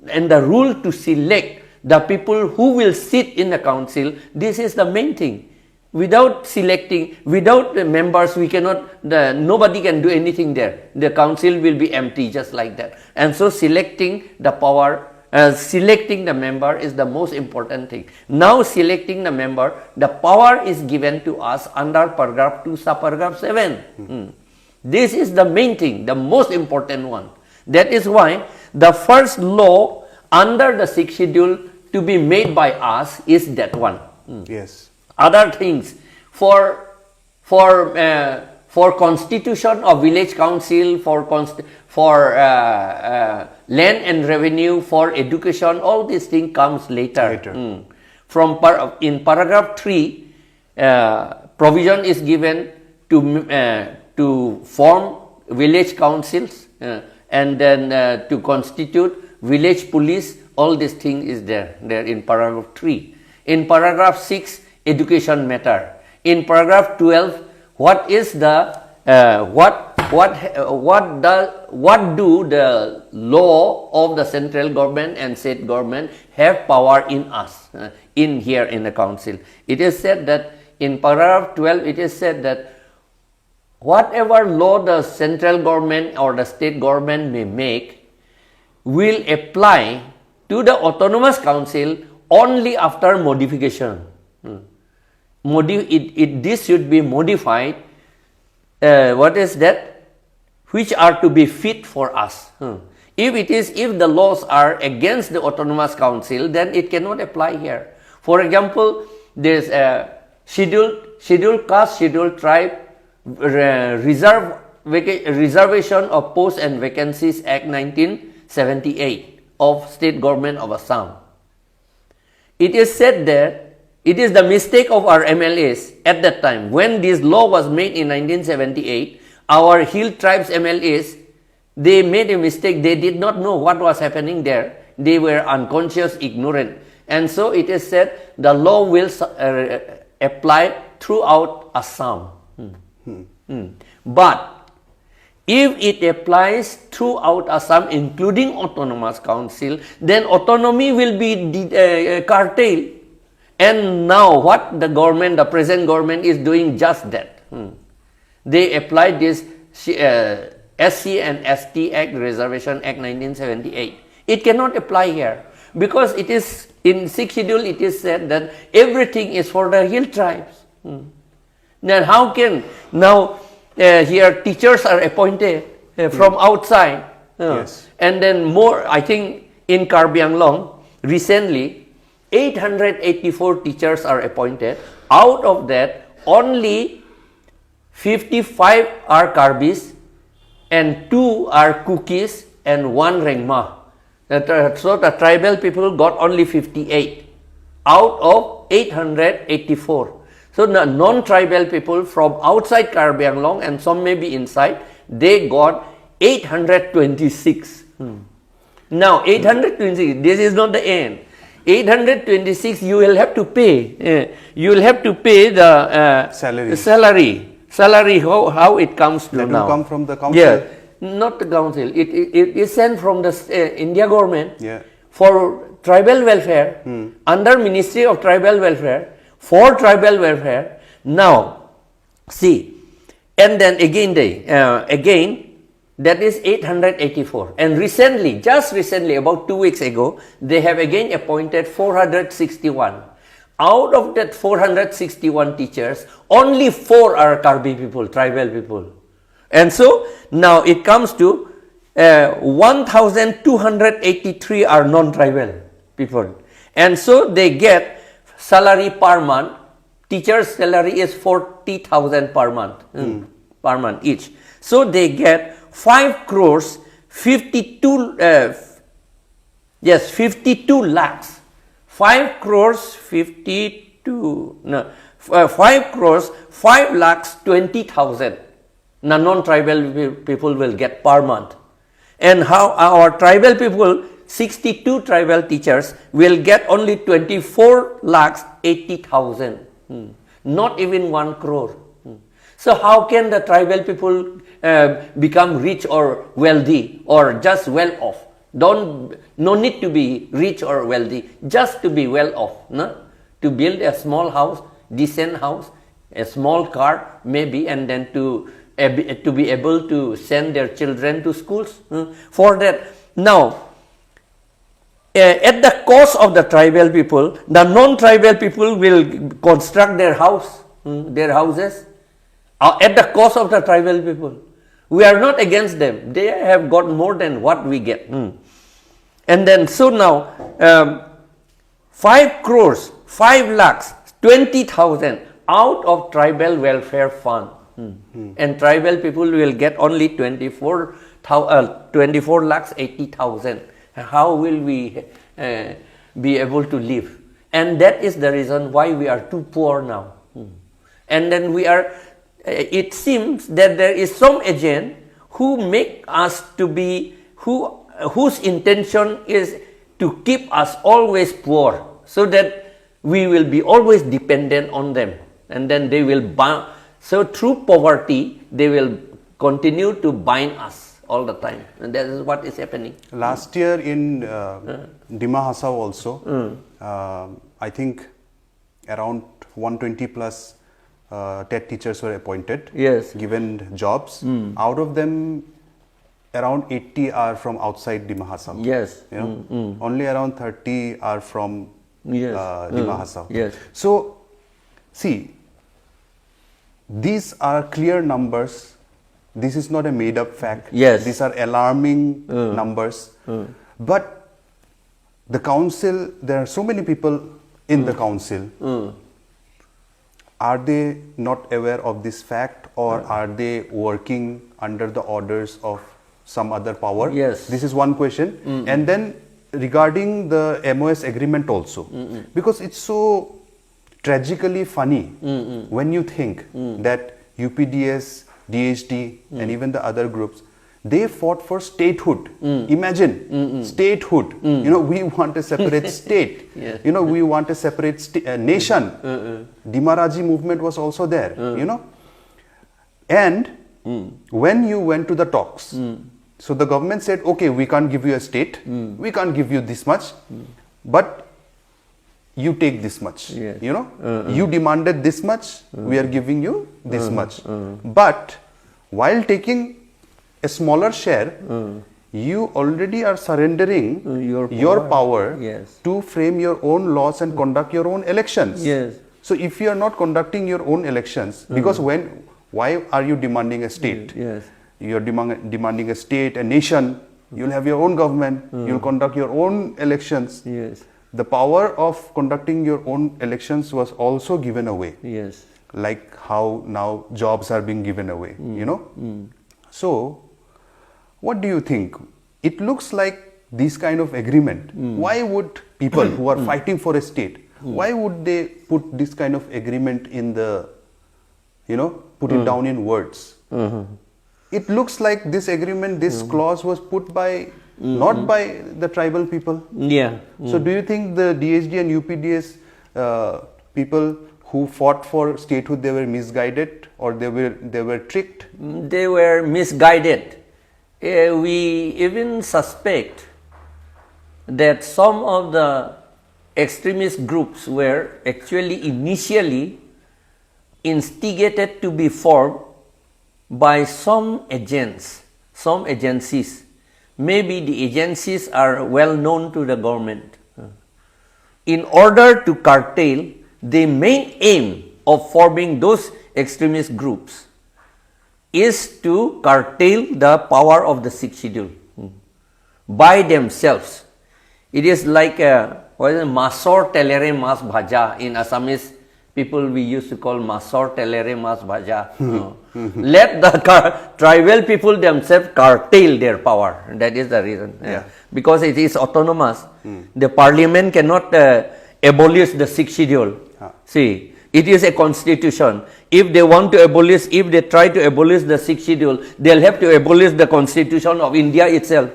and the rule to select the people who will sit in the council, this is the main thing. Without selecting, without the members, we cannot, nobody can do anything there. The council will be empty just like that. And so selecting the power, selecting the member is the most important thing. Now selecting the member, the power is given to us under paragraph 2, subparagraph 7. This is the main thing, the most important one. That is why the first law under the sixth schedule to be made by us is that one. Yes. Other things for constitution of village council, for land and revenue, for education, all these things comes later. In paragraph 3, provision is given to form village councils and then to constitute village police, all these things is there in paragraph 3. In paragraph 6, education matter. In paragraph 12, what is the what do the law of the central government and state government have power in us, in here in the council. It is said that in paragraph 12, it is said that whatever law the central government or the state government may make will apply to the autonomous council only after modification. This should be modified. What is that? Which are to be fit for us. If the laws are against the autonomous council, then it cannot apply here. For example, there is a scheduled caste, scheduled tribe reservation of posts and vacancies Act 1978 of State Government of Assam. It is said that it is the mistake of our MLAs at that time. When this law was made in 1978, our hill tribes MLAs, they made a mistake. They did not know what was happening there. They were unconscious, ignorant. And so it is said the law will apply throughout Assam. But if it applies throughout Assam, including autonomous council, then autonomy will be curtailed. And now what the government, the present government is doing just that. They applied this SC and ST Act, Reservation Act 1978. It cannot apply here because it is in 6th schedule. It is said that everything is for the hill tribes. Then how can here teachers are appointed from outside? Yes. And then more, I think in KARBI Anglong recently 884 teachers are appointed. Out of that, only 55 are KARBIs and 2 are Kukis and 1 Rengma. So the tribal people got only 58 out of 884. So the non-tribal people from outside KARBI Anglong and some may be inside, they got 826. Now 826, this is not the end. 826 you will have to pay. You will have to pay the salary. How it comes to that now? Will come from the council. Yeah, not the council. It is sent from the India government. Yeah. For tribal welfare, under Ministry of Tribal Welfare, for tribal welfare. Now, see, and then again that is 884. And recently, just recently, about 2 weeks ago, they have again appointed 461. Out of that 461 teachers, only 4 are KARBI people, tribal people. And so now it comes to 1,283 are non-tribal people. And so they get salary per month. Teacher's salary is 40,000 per month, per month each. So they get 5 crores 52 lakhs. 5 crores 5 lakhs 20,000 non-tribal people will get per month. And how our tribal people, 62 tribal teachers will get only 24 lakhs 80,000. Not even 1 crore. So how can the tribal people become rich or wealthy or just well off? No need to be rich or wealthy, just to be well off. No? To build a small house, decent house, a small car maybe, and then to be able to send their children to schools. For that, now at the cost of the tribal people, the non-tribal people will construct their houses at the cost of the tribal people. We are not against them. They have got more than what we get. And then so now 5 crores 5 lakhs 20,000 out of tribal welfare fund. And tribal people will get only 24 lakhs 80,000. How will we be able to live? And that is the reason why we are too poor now. And then we are, it seems that there is some agent who make us to be, whose intention is to keep us always poor, so that we will be always dependent on them, and then they will bind. So through poverty, they will continue to bind us all the time, and that is what is happening. Last year in Dima Hasao also, I think around 120 plus TET teachers were appointed, Yes. given jobs. Out of them, around 80 are from outside Dima Hasao. Yes. You know? Only around 30 are from Yes. Dima Hasao. Yes. So, see, these are clear numbers. This is not a made up fact. Yes. These are alarming numbers. But the council, there are so many people in the council. Are they not aware of this fact, or are they working under the orders of some other power? Yes. This is one question. And then regarding the MOS agreement also, because it's so tragically funny when you think that UPDS, DHD and even the other groups, they fought for statehood. Imagine statehood. You know, we want a separate state. Yes. You know, we want a separate nation. Dimaraji movement was also there. You know, and when you went to the talks, so the government said, okay, we can't give you a state, we can't give you this much, but you take this much. Yes. You know, you demanded this much, we are giving you this much. But while taking a smaller share, you already are surrendering your power Yes. to frame your own laws and conduct your own elections. Yes. So if you are not conducting your own elections, because why are you demanding a state? Yes. You are demanding a state, a nation. You'll have your own government. You'll conduct your own elections. Yes. The power of conducting your own elections was also given away. Yes. Like how now jobs are being given away, you know. So what do you think? It looks like this kind of agreement. Why would people who are fighting for a state, why would they put this kind of agreement in the, you know, put it down in words? It looks like this agreement, this clause was put by, not by the tribal people. Yeah. So do you think the DHD and UPDS people who fought for statehood, they were misguided, or they were tricked? They were misguided. We even suspect that some of the extremist groups were actually initially instigated to be formed by some agents, some agencies. Maybe the agencies are well known to the government. In order to curtail the main aim of forming those extremist groups is to curtail the power of the sixth schedule by themselves. It is like a masor telere mas bhaja. In Assamese people we used to call masor telere mas bhaja. Let the tribal people themselves curtail their power. That is the reason. Yeah. Because it is autonomous. The parliament cannot abolish the sixth schedule. See, it is a constitution. If they want to abolish, if they try to abolish the sixth schedule, they'll have to abolish the constitution of India itself.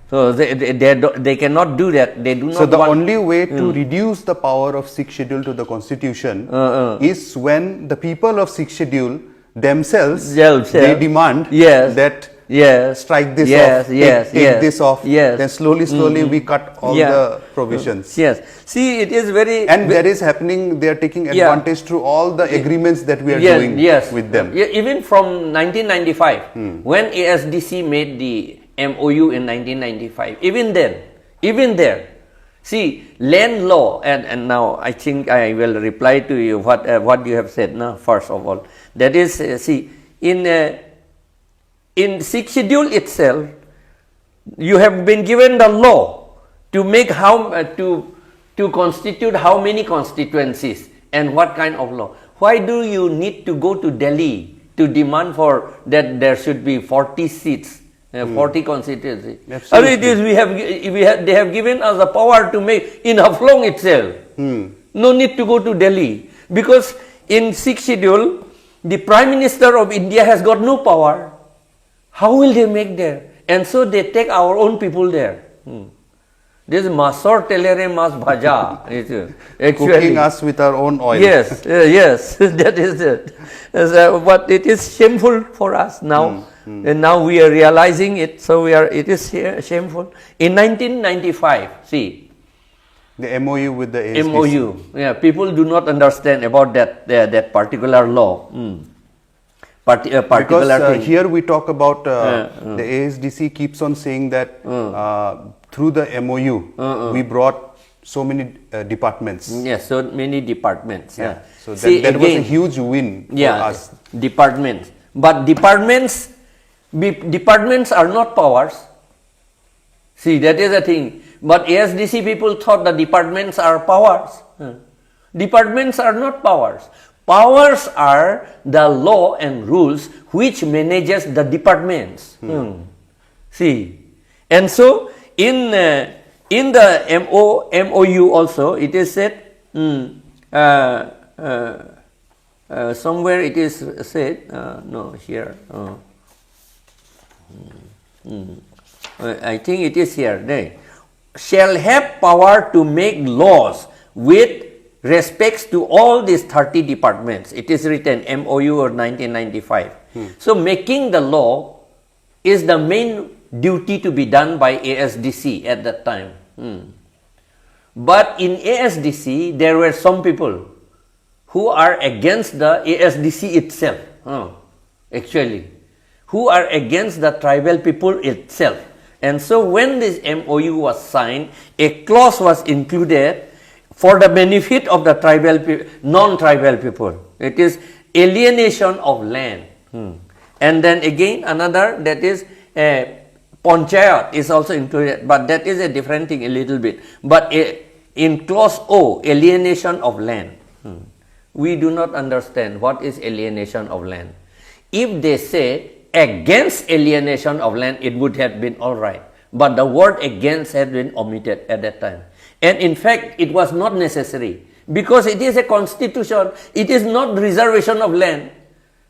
So they cannot do that. They do not. So the only way to reduce the power of sixth schedule to the constitution is when the people of sixth schedule themselves they demand that strike this off, take this off. Then slowly we cut all the provisions. Yes. See, it is very, and that is happening. They are taking advantage through all the agreements that we are doing with them. Even from 1995, when ASDC made the MOU in 1995, even there, see, land law, and now I think I will reply to you what you have said now, first of all. That is, see, in sixth schedule itself, you have been given the law to make to constitute how many constituencies and what kind of law. Why do you need to go to Delhi to demand for that there should be 40 seats, 40 constituencies? They have given us the power to make in HEMPPREK itself. No need to go to Delhi, because in sixth schedule, the Prime Minister of India has got no power. How will they make there? And so they take our own people there. This masor telere mas bhaja. Actually, Cooking us with our own oil. Yes, yes, that is it. But it is shameful for us now. And now we are realizing it, so it is shameful. In 1995, see. The MOU with the ASDC. MOU, yeah, people do not understand about that particular law. Because here we talk about the ASDC keeps on saying that through the MOU we brought so many departments. Yes, so many departments. Yeah. So that was a huge win for us. Departments. But departments are not powers. See, that is the thing. But ASDC people thought the departments are powers. Departments are not powers. Powers are the law and rules which manages the departments. See, and so in the MOU also it is said somewhere it is said no here. I think it is here. They shall have power to make laws with respects to all these 30 departments. It is written MOU or 1995. So making the law is the main duty to be done by ASDC at that time. But in ASDC, there were some people who are against the ASDC itself, actually, who are against the tribal people itself. And so when this MOU was signed, a clause was included for the benefit of the non-tribal people. It is alienation of land. And then again another, that is panchayat is also included, but that is a different thing a little bit. But in clause O, alienation of land, we do not understand what is alienation of land. If they say against alienation of land, it would have been all right. But the word against had been omitted at that time. And in fact, it was not necessary because it is a constitution. It is not reservation of land.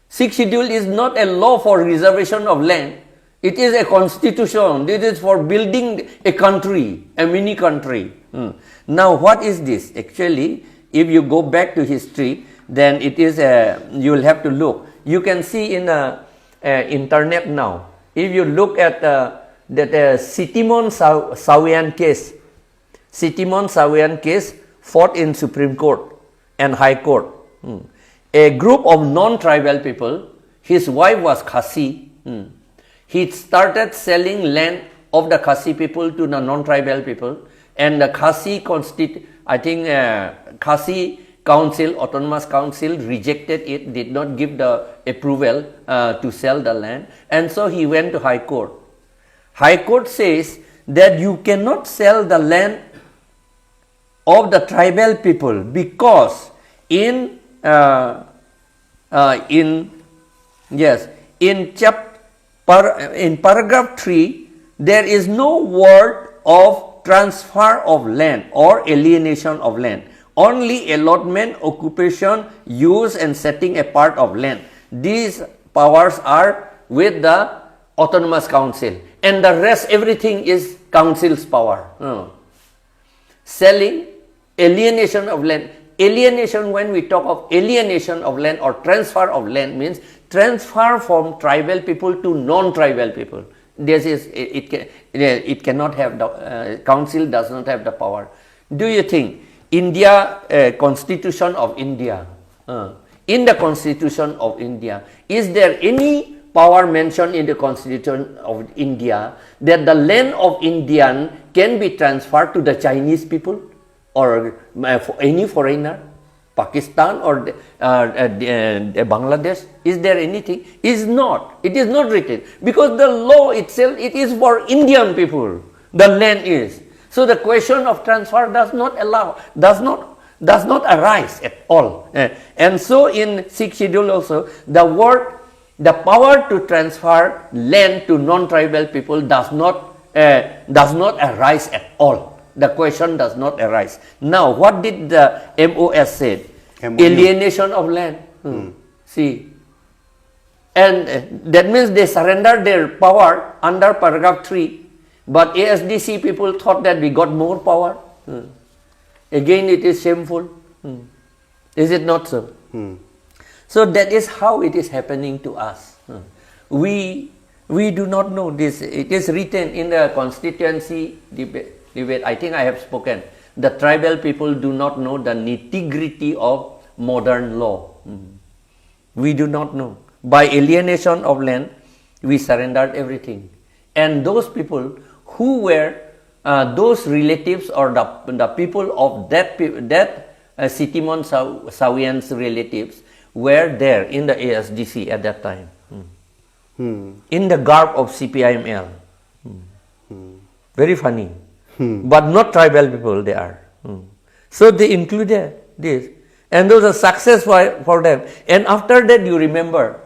Sixth schedule is not a law for reservation of land. It is a constitution. It is for building a country, a mini country. Now, what is this? Actually, if you go back to history, then it is you will have to look. You can see in the internet now. If you look at that Sitimon Sawian case, Sitimon Sawian case fought in Supreme Court and High Court. A group of non-tribal people, his wife was Khasi. He started selling land of the Khasi people to the non-tribal people, and the Khasi Khasi Council, Autonomous Council rejected it, did not give the approval to sell the land, and so he went to High Court. High Court says that you cannot sell the land of the tribal people because in paragraph 3 there is no word of transfer of land or alienation of land. Only allotment, occupation, use and setting apart of land. These powers are with the Autonomous Council, and the rest everything is Council's power. Selling, alienation of land. Alienation, when we talk of alienation of land or transfer of land, means transfer from tribal people to non-tribal people. This is it cannot have the Council does not have the power. Do you think India, Constitution of India, in the Constitution of India, is there any power mentioned in the Constitution of India that the land of Indian can be transferred to the Chinese people or any foreigner, Pakistan or Bangladesh? Is there anything? Is not. It is not written because the law itself, it is for Indian people. The land is. So the question of transfer does not arise at all. And so in sixth schedule also, the power to transfer land to non-tribal people does not arise at all. The question does not arise. Now, what did the MOS say? Alienation of land. See, And that means they surrendered their power under paragraph 3. But ASDC people thought that we got more power. Again, it is shameful. Is it not so? So that is how it is happening to us. We do not know this. It is written in the constituency debate. I think I have spoken. The tribal people do not know the nitty-gritty of modern law. We do not know. By alienation of land, we surrendered everything. And those people who were those relatives or the people of that Sitimon Sawian's relatives were there in the ASDC at that time. In the garb of CPIML. Very funny. But not tribal people they are. So they included this. And those are success for them. And after that, you remember,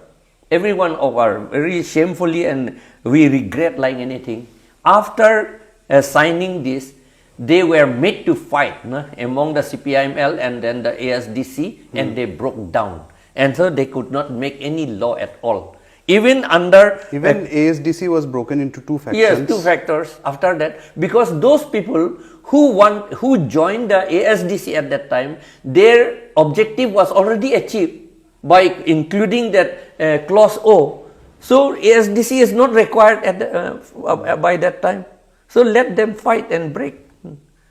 every one of our, very shamefully, and we regret like anything, after signing this, they were made to fight among the CPIML and then the ASDC, and they broke down. And so they could not make any law at all. Even ASDC was broken into two factions. Yes, two factors after that, because those people who joined the ASDC at that time, their objective was already achieved by including that clause O. So ASDC is not required at by that time. So let them fight and break.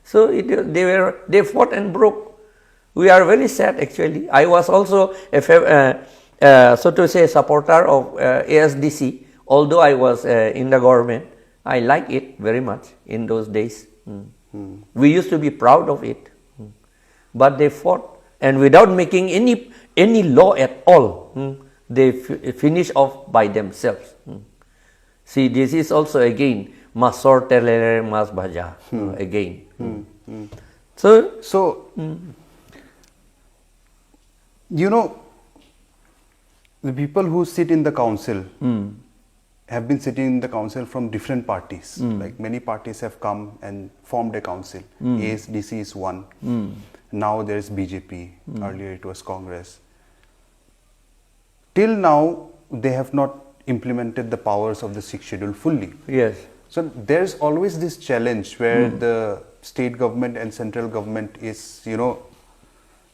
So they fought and broke. We are very sad actually. I was also so to say supporter of ASDC, although I was in the government. I like it very much in those days. We used to be proud of it, but they fought, and without making any law at all, they finish off by themselves. See, this is also again masor telere mas baja again. So you know, the people who sit in the council have been sitting in the council from different parties. Like many parties have come and formed a council. ASDC is one. Now there is BJP. Earlier it was Congress. Till now, they have not implemented the powers of the 6th schedule fully. Yes. So there's always this challenge where the state government and central government is,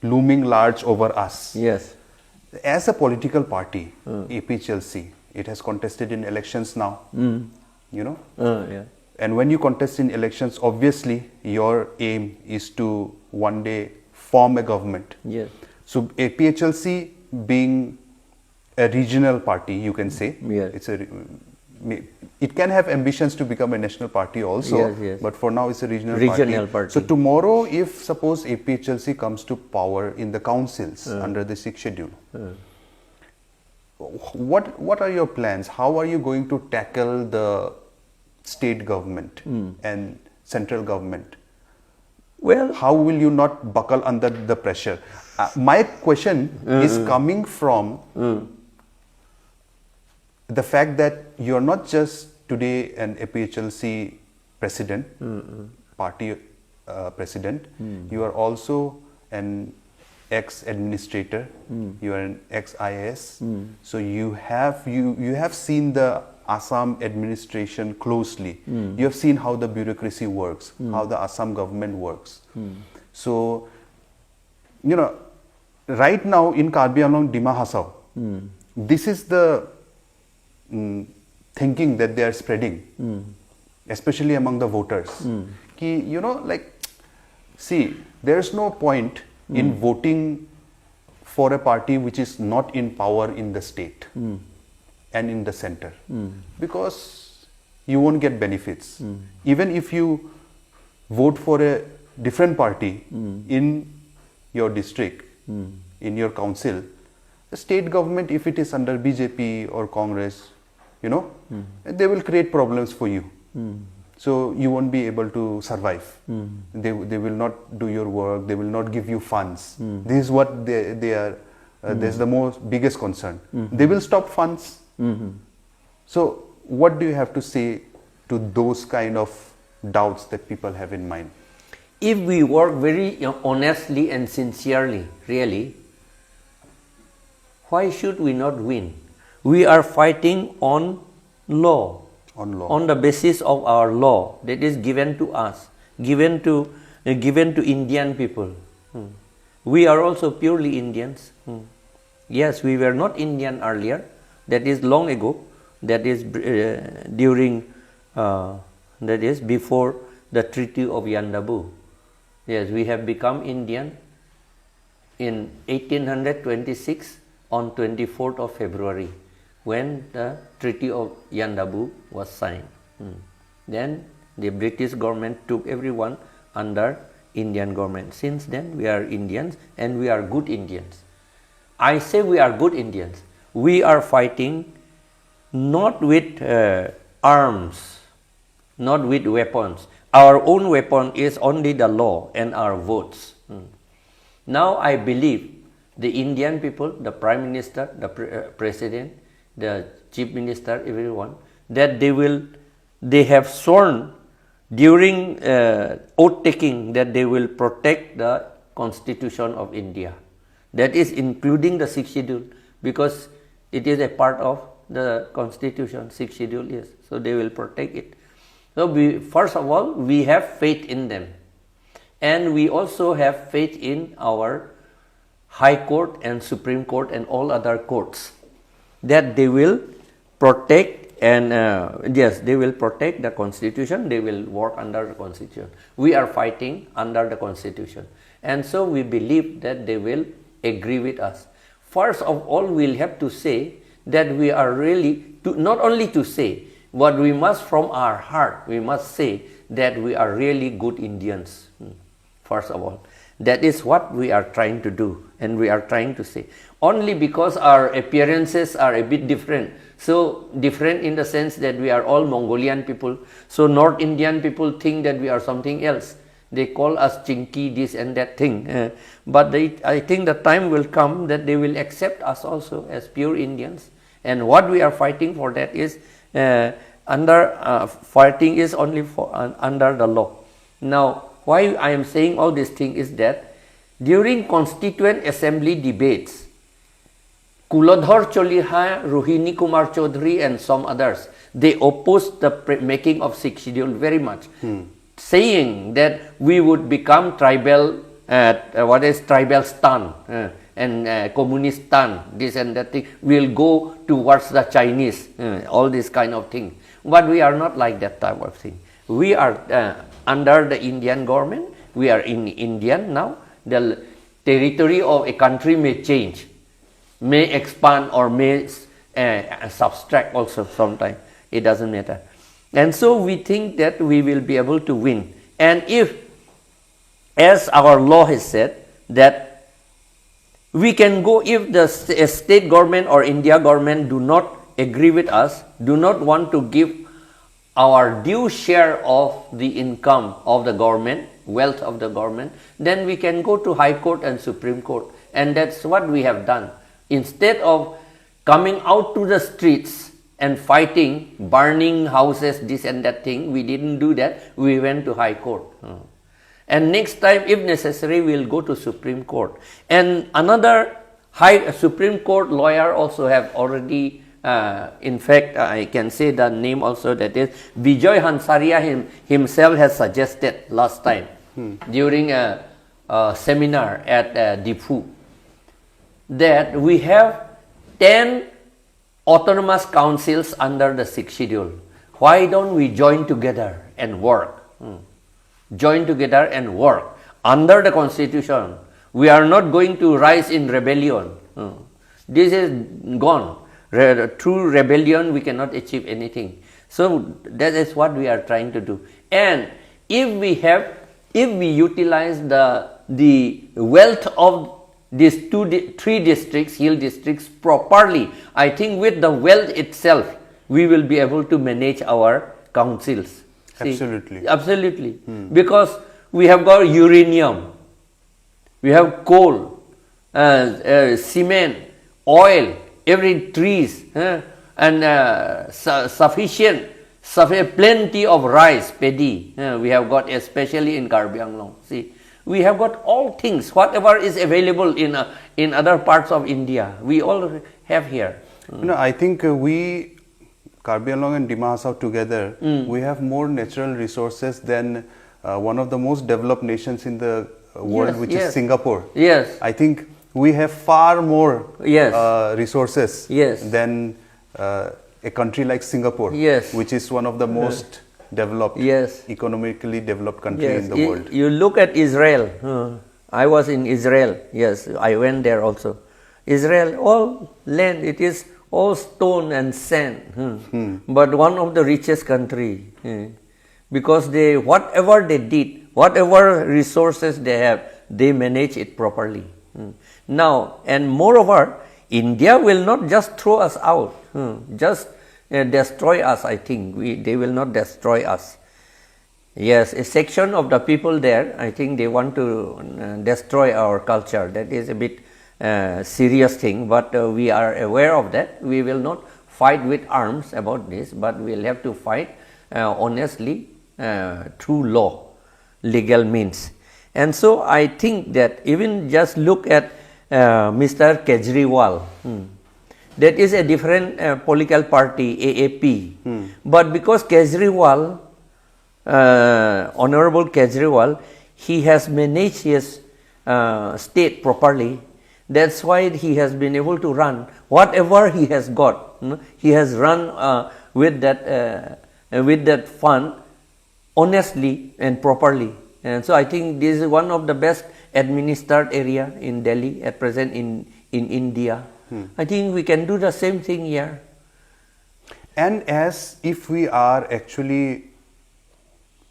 looming large over us. Yes. As a political party, APHLC, it has contested in elections now, Yeah. And when you contest in elections, obviously your aim is to one day form a government. Yes. So APHLC being a regional party, you can say, Yes. it can have ambitions to become a national party also, Yes. but for now it's a regional party. So tomorrow, if suppose APHLC comes to power in the councils under the 6th schedule, what are your plans? How are you going to tackle the state government and central government? Well, how will you not buckle under the pressure? My question is coming from the fact that you are not just today an APHLC president, party president, you are also an ex-administrator, you are an ex-IAS, so you have seen the Assam administration closely. You have seen how the bureaucracy works, how the Assam government works. So, right now in KARBI along Dima Hasao, this is the thinking that they are spreading, especially among the voters. See, there's no point in voting for a party which is not in power in the state and in the center, because you won't get benefits. Even if you vote for a different party in your district, in your council, the state government, if it is under BJP or Congress, they will create problems for you. So you won't be able to survive. They will not do your work. They will not give you funds. This is what they are. That's the biggest concern. They will stop funds. So what do you have to say to those kind of doubts that people have in mind? If we work very honestly and sincerely, really, why should we not win? We are fighting on law. On law. On the basis of our law that is given to us, given to Indian people. We are also purely Indians. Yes, we were not Indian earlier. That is long ago. That is that is before the Treaty of Yandabu. Yes, we have become Indian in 1826 on 24th of February when the Treaty of Yandabu was signed. Then the British government took everyone under Indian government. Since then we are Indians and we are good Indians. I say we are good Indians. We are fighting not with arms, not with weapons. Our own weapon is only the law and our votes. Now I believe the Indian people, the Prime Minister, the President, the Chief Minister, everyone, that they have sworn during oath taking that they will protect the Constitution of India. That is including the 6th schedule, because it is a part of the Constitution, 6th schedule is. So they will protect it. So first of all, we have faith in them. And we also have faith in our High Court and Supreme Court and all other courts, that they will protect and yes, they will protect the Constitution, they will work under the Constitution. We are fighting under the Constitution. And so we believe that they will agree with us. First of all, we'll have to say that we are really, not only to say, but we must from our heart, we must say that we are really good Indians. First of all, that is what we are trying to do and we are trying to say. Only because our appearances are a bit different. So different in the sense that we are all Mongolian people. So North Indian people think that we are something else. They call us chinky, this and that thing. But I think the time will come that they will accept us also as pure Indians. And what we are fighting for that is fighting is only for under the law. Now, why I am saying all these things is that during Constituent Assembly debates, Kuladhar Choliha, Rohini Kumar Chaudhary and some others, they opposed the making of 6th schedule very much, saying that we would become tribal, Tribalistan and Communistan, this and that thing, will go towards the Chinese, all this kind of thing. But we are not like that type of thing. We are under the Indian government, we are in Indian now. The territory of a country may change, may expand or may subtract also sometimes. It doesn't matter. And so we think that we will be able to win. And if, as our law has said, that we can go if the state government or India government do not agree with us, do not want to give our due share of the income of the government, wealth of the government, then we can go to High Court and Supreme Court. And that's what we have done. Instead of coming out to the streets and fighting, burning houses, this and that thing, we didn't do that. We went to High Court. And next time, if necessary, we'll go to Supreme Court. And another Supreme Court lawyer also have already, in fact, I can say the name also, that is Vijay Hansaria himself has suggested last time during a seminar at Difu, that we have 10 autonomous councils under the 6th schedule. Why don't we join together and work? Join together and work under the Constitution. We are not going to rise in rebellion. This is gone. Through rebellion, we cannot achieve anything. So that is what we are trying to do. And if we utilize the wealth of these three districts, hill districts properly, I think with the wealth itself, we will be able to manage our councils. See? Absolutely. Absolutely. Because we have got uranium, we have coal, cement, oil, every trees, and sufficient, plenty of rice, paddy. We have got, especially in KARBI Anglong. See, we have got all things, whatever is available in other parts of India, we all have here. I think we, Karbi Anglong and Dima Hasao together, we have more natural resources than one of the most developed nations in the world, which is Singapore. Yes. I think we have far more resources than a country like Singapore, which is one of the most developed, economically developed country in the world. You look at Israel. I was in Israel. Yes, I went there also. Israel, all land, it is all stone and sand. But one of the richest country, because they, whatever they did, whatever resources they have, they manage it properly. Now, and moreover, India will not just throw us out, just destroy us. I think they will not destroy us. Yes, a section of the people there, I think they want to destroy our culture. That is a bit serious thing, but we are aware of that. We will not fight with arms about this, but we will have to fight honestly through law, legal means. And so I think that even just look at Mr. Kejriwal, that is a different political party, AAP. But because Kejriwal, Honorable Kejriwal, he has managed his state properly. That's why he has been able to run whatever he has got. He has run with that fund honestly and properly. And so I think this is one of the best administered area in Delhi at present in India. I think we can do the same thing here. And as if we are actually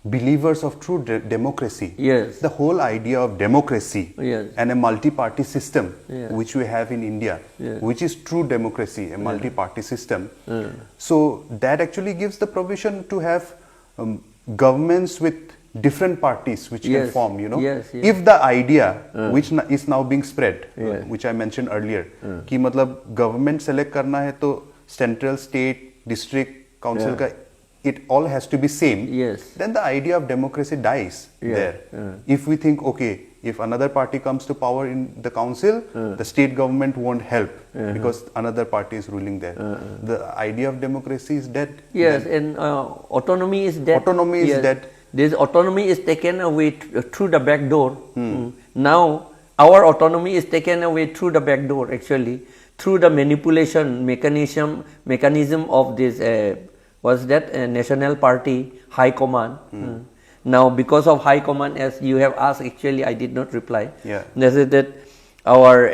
believers of true democracy, the whole idea of democracy and a multi-party system, which we have in India, which is true democracy, a multi-party system. So that actually gives the provision to have governments with different parties which can form, if the idea which is now being spread, which I mentioned earlier, कि मतलब government select करना है तो central, state, district, council का, it all has to be same, then the idea of democracy dies there. If we think, okay, if another party comes to power in the council, the state government won't help because another party is ruling there. The idea of democracy is dead. And autonomy is dead. Autonomy is dead. This autonomy is taken away through the back door. Now, our autonomy is taken away through the back door, actually, through the manipulation mechanism of this, National Party High Command. Now, because of High Command, as you have asked, actually, I did not reply. That our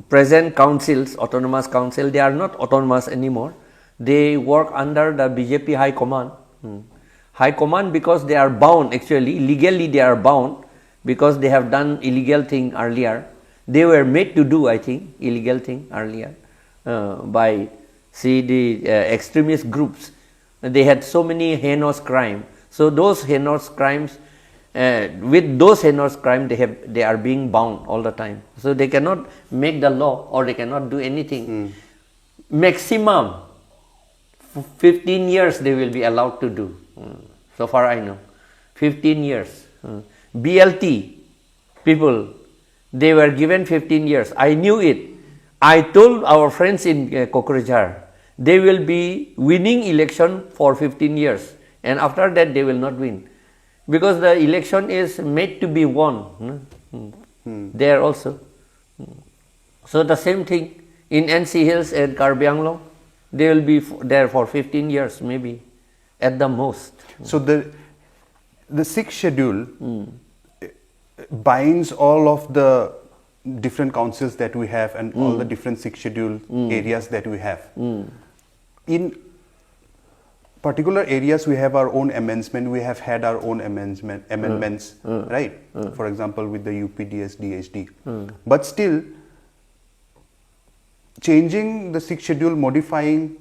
present councils, autonomous council, they are not autonomous anymore. They work under the BJP High Command. High Command because they are bound, actually, legally they are bound because they have done illegal thing earlier. They were made to do, I think, illegal thing earlier by, the extremist groups. They had so many heinous crimes. So those heinous crimes, with those heinous crimes, they are being bound all the time. So they cannot make the law or they cannot do anything. Maximum 15 years they will be allowed to do. So far I know, 15 years. BLT people, they were given 15 years. I knew it. I told our friends in Kokrajhar, they will be winning election for 15 years. And after that, they will not win. Because the election is made to be won. There also. So the same thing in NC Hills and Karbi Anglong, they will be there for 15 years maybe, at the most. So the sixth schedule binds all of the different councils that we have and all the different sixth schedule areas that we have. In particular areas, we have our own amendment. We have had our own amendments, right? For example, with the UPDS, DHD. But still, changing the sixth schedule, modifying,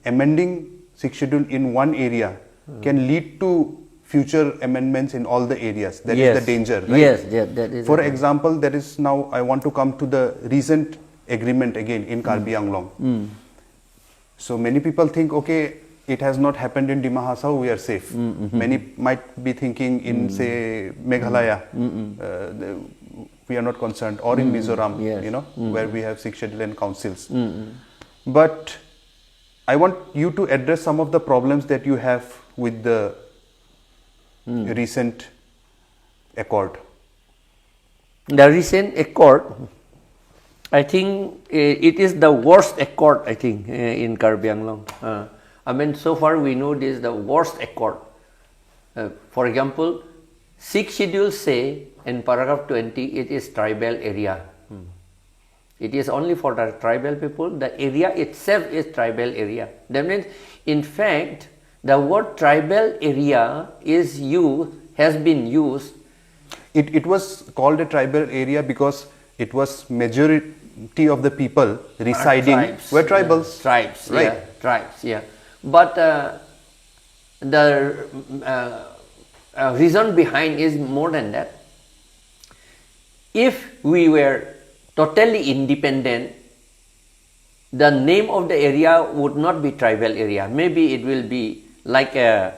amending sixth schedule in one area can lead to future amendments in all the areas. That is the danger, right? That is. For example, that is now I want to come to the recent agreement again in Karbi Anglong. So many people think, okay, it has not happened in Dima Hasao, we are safe. Many might be thinking in, say, Meghalaya, we are not concerned, or in Mizoram, yes. you know, where we have 6 schedule and councils. But I want you to address some of the problems that you have with the recent accord. The recent accord, I think it is the worst accord, I think, in Karbi Anglong. I mean, so far we know this is the worst accord. For example, 6 schedules say in paragraph 20 it is tribal area. It is only for the tribal people. The area itself is tribal area. That means, in fact, the word tribal area has been used. It was called a tribal area because it was majority of the people residing were tribals. Tribes, right? Yeah, tribes, yeah. But the reason behind is more than that. If we were totally independent, the name of the area would not be tribal area. Maybe it will be like a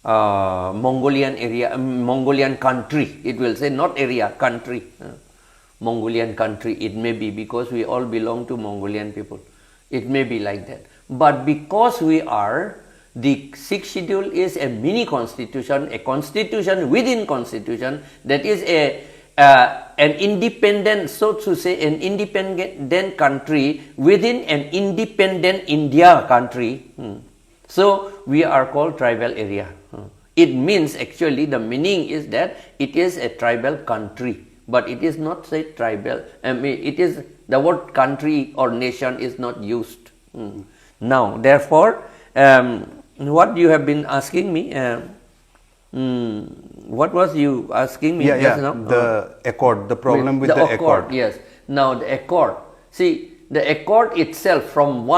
Mongolian area, Mongolian country. It will say not area, country. Mongolian country, it may be, because we all belong to Mongolian people. It may be like that. But because we are, the 6th schedule is a mini constitution, a constitution within constitution, that is an independent, so to say, an independent country within an independent India country. So we are called tribal area. It means, actually, the meaning is that it is a tribal country, but it is not say tribal. I mean, it is, the word country or nation is not used. Now, therefore, what you have been asking me, what was you asking me just now? The accord, the problem with the accord. Yes. Now, the accord. See, the accord itself, from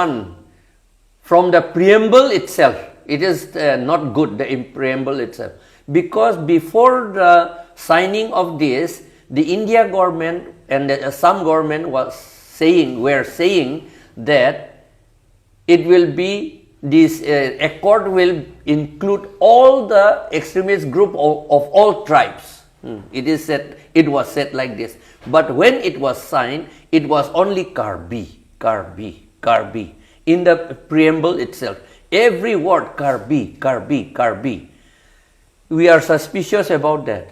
the preamble itself, it is not good, the preamble itself. Because before the signing of this, the India government and some government were saying that it will be, this accord will include all the extremist group of all tribes. It was said like this. But when it was signed, it was only KARBI, KARBI, KARBI. In the preamble itself, every word KARBI, KARBI, KARBI. We are suspicious about that.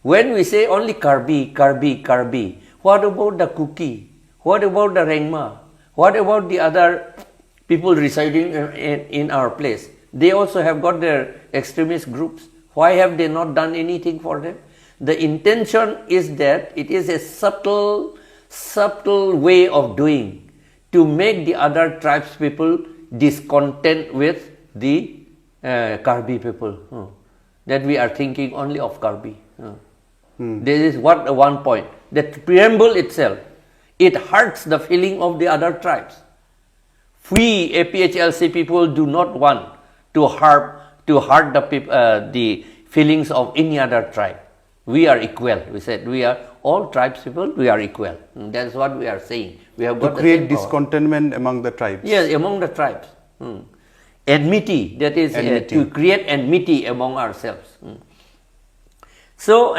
When we say only KARBI, KARBI, KARBI, what about the Kuki? What about the Rengma? What about the other people residing in our place? They also have got their extremist groups. Why have they not done anything for them? The intention is that it is a subtle way of doing to make the other tribes people discontent with the KARBI people. That we are thinking only of KARBI. This is what one point. The preamble itself, it hurts the feeling of the other tribes. We APHLC people do not want to hurt the feelings of any other tribe. We are equal. We said we are all tribes people. We are equal. That's what we are saying. We have got to create discontentment among the tribes. Yes, among the tribes. Enmity. That is to create enmity among ourselves. So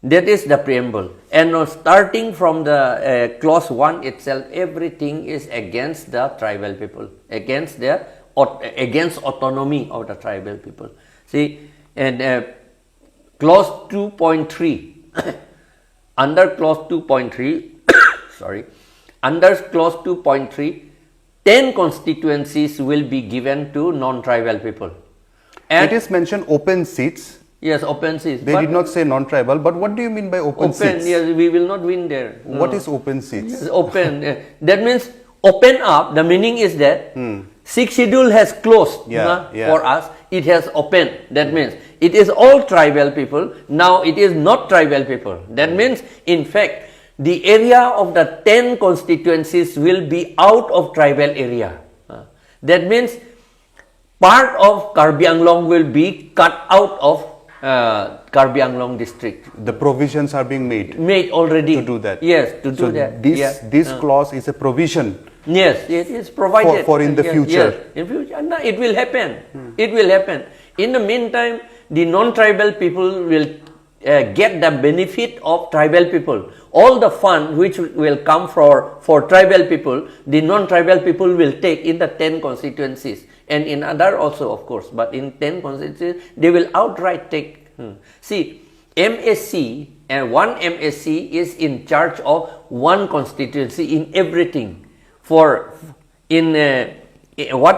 that is the preamble. And starting from the clause 1 itself, everything is against the tribal people, against autonomy of the tribal people. See, and clause 2.3, under clause 2.3, sorry, under clause 2.3, 10 constituencies will be given to non-tribal people. And it is mentioned open seats. Yes, open seats. They did not say non-tribal, but what do you mean by open seats? Yes, we will not win there. What is open seats? Yes, open. That means open up. The meaning is that 6th schedule has closed for us. It has opened. That means it is all tribal people. Now it is not tribal people. That means, in fact, the area of the 10 constituencies will be out of tribal area. That means part of Karbi Anglong will be cut out of Karbi Anglong district. The provisions are being made. Made already. To do that. Yes, to do that. This clause is a provision. Yes, it is provided. For in the future. Yes, in future. No, it will happen. It will happen. In the meantime, the non-tribal people will get the benefit of tribal people. All the fund which will come for tribal people, the non-tribal people will take in the 10 constituencies and in other also, of course, but in 10 constituencies they will outright take. See, MSC and one MSC is in charge of one constituency in everything. What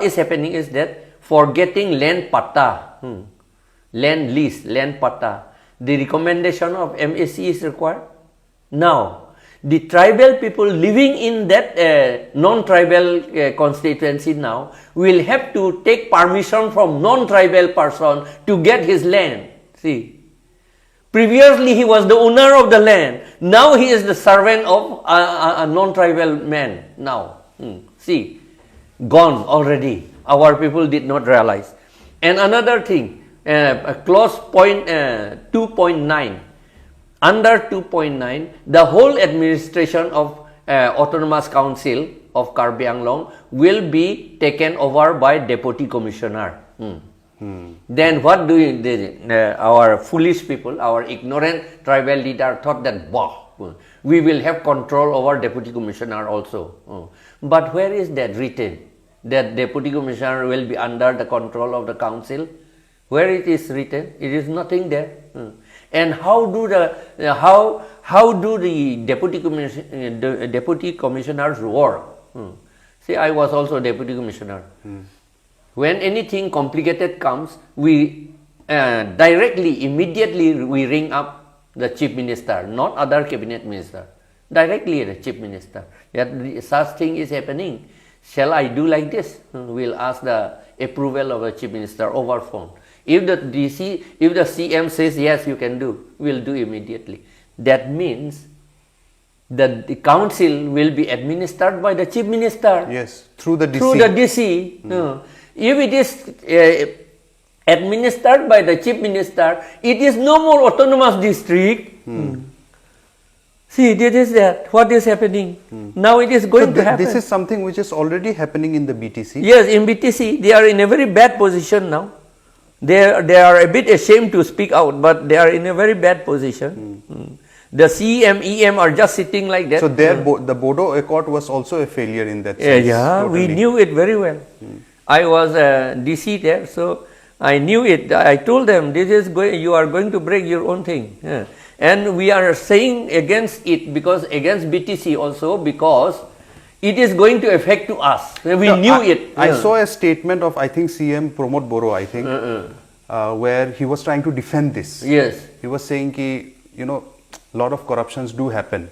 is happening is that for getting land pata, land lease, land pata, the recommendation of MSC is required. Now, the tribal people living in that non-tribal constituency now will have to take permission from non-tribal person to get his land. See, previously he was the owner of the land. Now he is the servant of a non-tribal man. Now, see, gone already. Our people did not realize. And another thing, clause 2.9. Under 2.9, the whole administration of Autonomous Council of KARBI Anglong will be taken over by Deputy Commissioner. Then what do our foolish people, our ignorant tribal leader thought that, we will have control over Deputy Commissioner also. But where is that written? That Deputy Commissioner will be under the control of the council? Where it is written? It is nothing there. And how do the deputy commissioners work? See, I was also deputy commissioner. When anything complicated comes, we immediately we ring up the chief minister, not other cabinet minister. Directly the chief minister. That such thing is happening. Shall I do like this? We'll ask the approval of the chief minister over phone. If the CM says yes, you can do, we'll do immediately. That means that the council will be administered by the chief minister. Yes, through the DC. Through the DC. If it is administered by the chief minister, it is no more autonomous district. See, this is that. What is happening? Now it is going to happen. This is something which is already happening in the BTC. Yes, in BTC, they are in a very bad position now. They are a bit ashamed to speak out, but they are in a very bad position. The CEM, EM are just sitting like that. So the Bodo Accord was also a failure in that sense. Yeah, totally. We knew it very well. I was DC there, so I knew it. I told them, you are going to break your own thing. And we are saying against it, because against BTC also, because it is going to affect to us. We knew it. I saw a statement of, I think, CM Pramod Boro, I think, where he was trying to defend this. Yes. He was saying, a lot of corruptions do happen.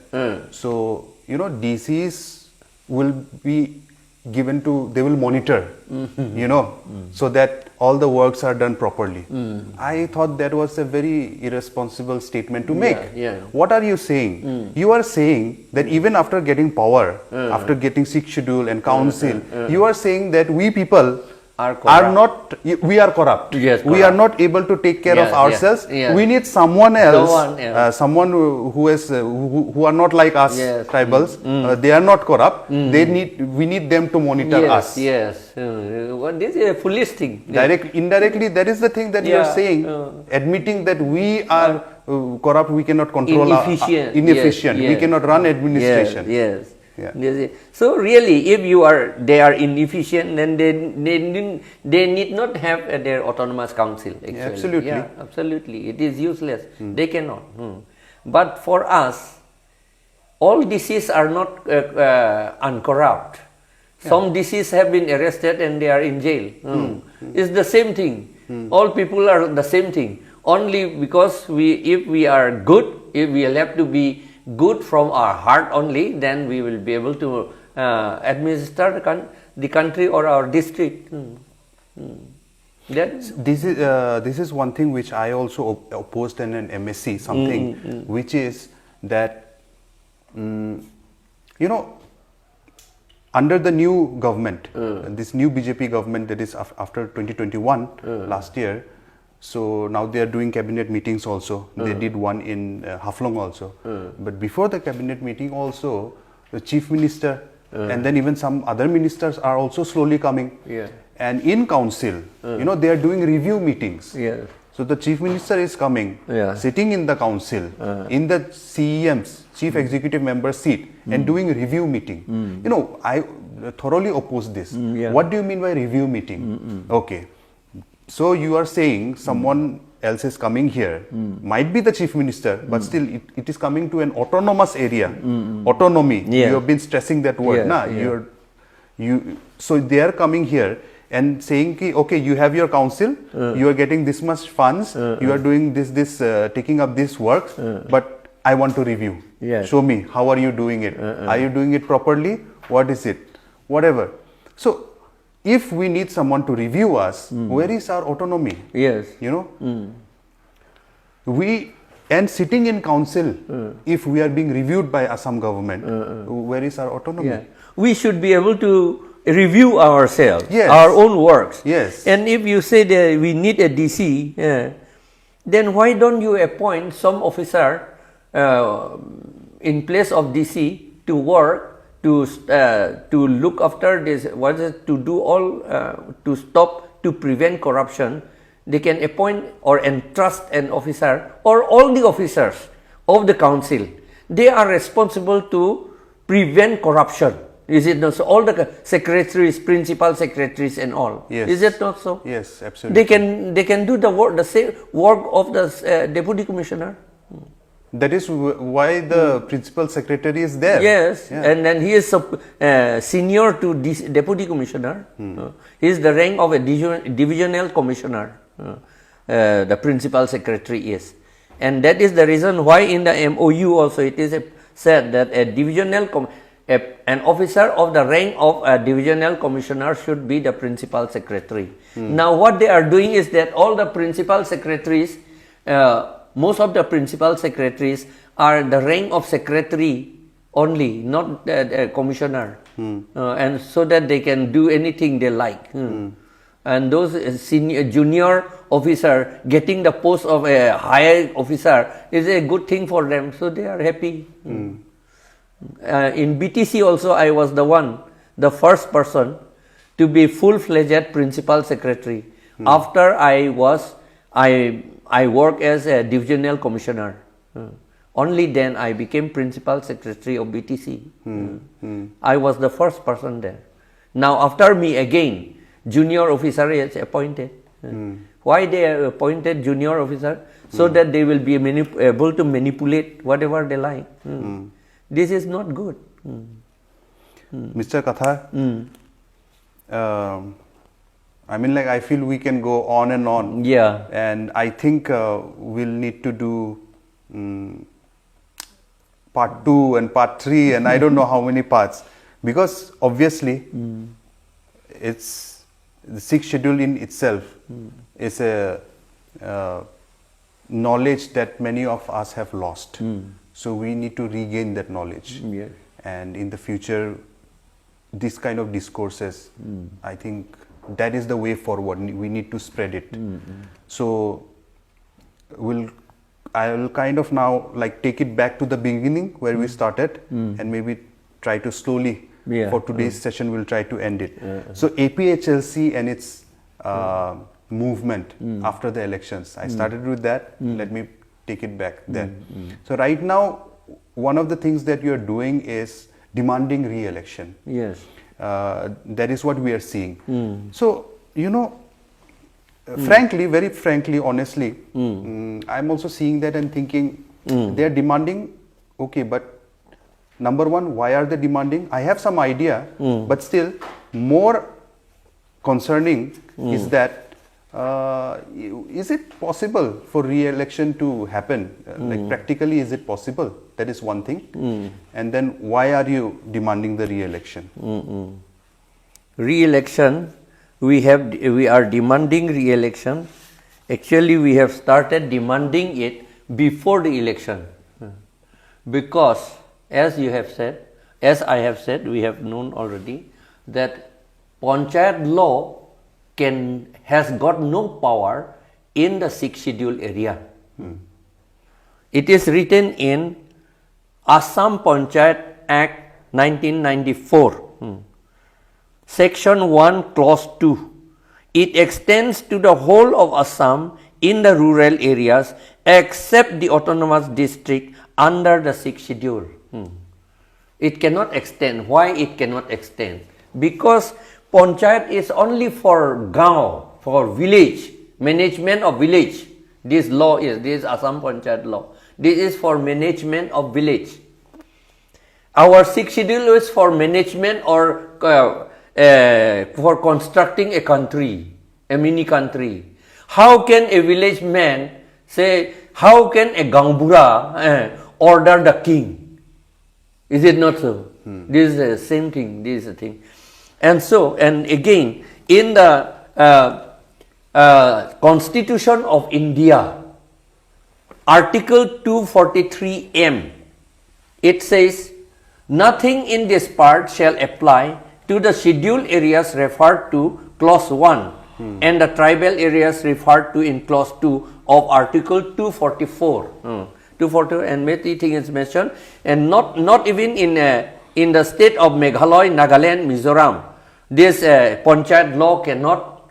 So, DCs will be given to, they will monitor, so that all the works are done properly. I thought that was a very irresponsible statement to make. What are you saying? You are saying that even after getting power, after getting 6th schedule and council, you are saying that we people are not, we are corrupt. Yes, we are not able to take care of ourselves. We need someone else, someone who are not like us, tribals. They are not corrupt. We need them to monitor us. Yes. This is a foolish thing. Indirectly, that is the thing that you are saying, admitting that we are corrupt, we cannot control, inefficient. We cannot run administration. Yes. So really, if they are inefficient, then they need not have their autonomous council. Actually. Absolutely. Yeah, absolutely. It is useless. They cannot. But for us, all DCs are not uncorrupt. Some DCs have been arrested and they are in jail. It's the same thing. All people are the same thing. Only because if we are good, if we will have to be good from our heart only, then we will be able to administer the country or our district. This is one thing which I also opposed in an MSc, something which is that, under the new government, this new BJP government that is after 2021, last year, so now they are doing cabinet meetings also. They did one in Haflong also. But before the cabinet meeting also, the chief minister and then even some other ministers are also slowly coming. And in council, they are doing review meetings. So the Chief Minister is coming, sitting in the council, in the CEM's, Chief Executive Member seat, and doing review meeting. You know, I thoroughly oppose this. What do you mean by review meeting? Okay. So you are saying someone else is coming here, might be the Chief Minister, but still it is coming to an autonomous area. Autonomy. You have been stressing that word. So they are coming here and saying, okay, you have your council, you are getting this much funds, you are doing this, taking up this works, but I want to review. Show me, how are you doing it? Are you doing it properly? What is it? Whatever. So if we need someone to review us, where is our autonomy? You know, and sitting in council, if we are being reviewed by Assam government, where is our autonomy? We should be able to review ourselves, our own works. And if you say that we need a DC, then why don't you appoint some officer in place of DC to work, to look after this, to do all, to stop, to prevent corruption? They can appoint or entrust an officer, or all the officers of the council. They are responsible to prevent corruption. Is it not so? All the secretaries, principal secretaries and all. Is it not so? Yes, absolutely. They can do the work, the same work of the deputy commissioner. That is why the principal secretary is there. And then he is senior to this deputy commissioner. He is the rank of a divisional commissioner. The principal secretary is. And that is the reason why in the MOU also it is said that a divisional an officer of the rank of a divisional commissioner should be the principal secretary. Now what they are doing is that all the principal secretaries, most of the principal secretaries are the rank of secretary only, not the commissioner, and so that they can do anything they like. And those junior officer getting the post of a higher officer is a good thing for them, so they are happy. In BTC also, I was the first person to be full-fledged principal secretary. After I worked as a divisional commissioner. Only then I became principal secretary of BTC. I was the first person there. Now after me again, junior officer is appointed. Why they are appointed junior officer? So that they will be able to manipulate whatever they like. This is not good. Mr. Kathar, I mean, like, I feel we can go on and on. And I think we'll need to do part 2 and part 3 and I don't know how many parts. Because obviously, it's the 6th schedule in itself is a knowledge that many of us have lost. So we need to regain that knowledge. And in the future, this kind of discourses, I think that is the way forward. We need to spread it. So I will kind of now like take it back to the beginning where we started and maybe try to slowly for today's session we'll try to end it. So APHLC and its movement after the elections. I started with that. Let me take it back there. So right now, one of the things that you are doing is demanding re-election. That is what we are seeing. So, you know, frankly, very frankly, honestly, I'm also seeing that and thinking they are demanding, okay, but number one, why are they demanding? I have some idea, but still more concerning is that is it possible for re-election to happen? Like practically, is it possible? That is one thing. And then why are you demanding the re-election? Re-election, we are demanding re-election. Actually, we have started demanding it before the election. Because as you have said, as I have said, we have known already that Panchayat law has got no power in the 6th schedule area. It is written in Assam Panchayat Act 1994, Section 1, Clause 2. It extends to the whole of Assam in the rural areas except the autonomous district under the 6th schedule. It cannot extend. Why it cannot extend? Because Panchayat is only for Gaon, for village, management of village. This law is, this Assam Panchayat law. This is for management of village. Our 6th schedule is for management or for constructing a country, a mini country. How can a village man say, how can a Gangbura order the king? Is it not so? This is the same thing, this is the thing. And so, and again, in the Constitution of India, Article 243M, it says, nothing in this part shall apply to the scheduled areas referred to Clause 1 and the tribal areas referred to in Clause 2 of Article 244. 244 and many things is mentioned, and not even in the state of Meghalaya, Nagaland, Mizoram, this Panchayat law cannot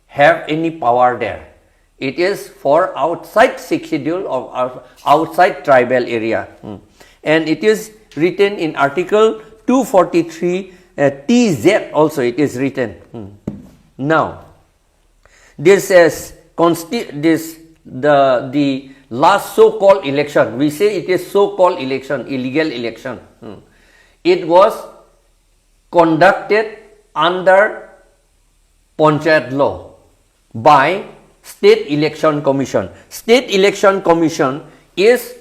have any power there. It is for outside 6th schedule or outside tribal area. And it is written in Article 243 TZ also it is written. Now, this is the last so-called election. We say it is so-called election, illegal election. It was conducted under Panchayat law by State Election Commission. State Election Commission is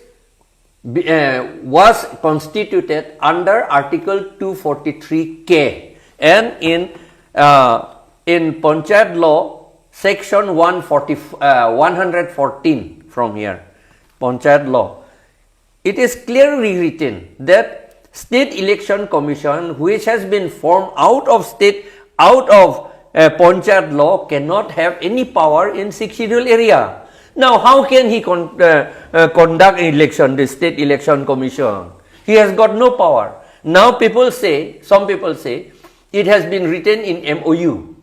was constituted under Article 243K, and in Panchayat law section 114 from here, Panchayat law, it is clearly written that State Election Commission, which has been formed out of Panchayat law, cannot have any power in 6th schedule area. Now, how can he conduct an election, the State Election Commission? He has got no power. Now, some people say, it has been written in MOU.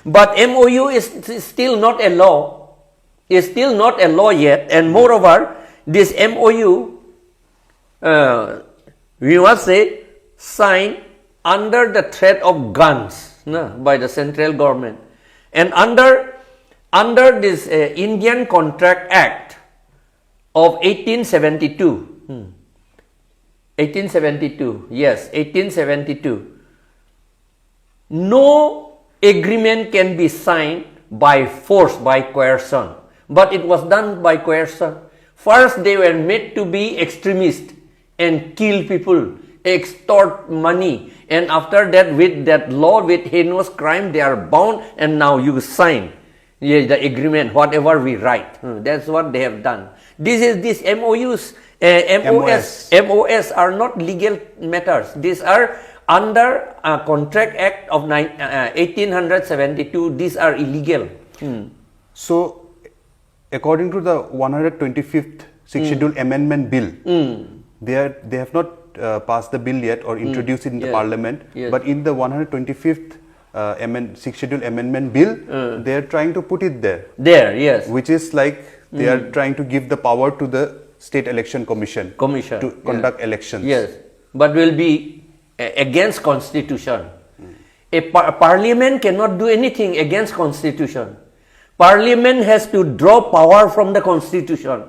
But MOU is still not a law. Is still not a law yet. And moreover, this MOU, we must say, signed under the threat of guns by the central government. And under this Indian Contract Act of 1872, 1872, no agreement can be signed by force, by coercion. But it was done by coercion. First, they were made to be extremists and kill people, extort money. And after that, with that law, with heinous crime, they are bound, and now you sign the agreement, whatever we write. That's what they have done. These MOUs, MOS are not legal matters. These are under Contract Act of 1872. These are illegal. So, according to the 125th 6th Schedule Amendment Bill, they have not passed the bill yet or introduced it in the Parliament. But in the 125th 6th Schedule Amendment Bill, they are trying to put it there. Yes. Which is like they are trying to give the power to the State Election Commission to conduct elections. Yes, but will be against Constitution. A Parliament cannot do anything against Constitution. Parliament has to draw power from the Constitution.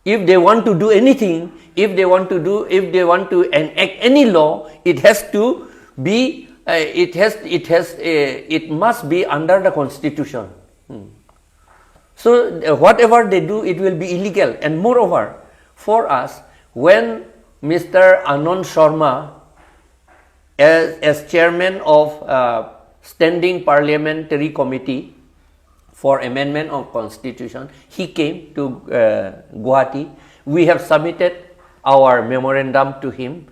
If they want to do anything, if they want to enact any law, it has to be, it must be under the Constitution. So whatever they do, it will be illegal. And moreover, for us, when Mr. Anand Sharma, as chairman of Standing Parliamentary Committee for Amendment of Constitution, he came to Guwahati. We have submitted our memorandum to him,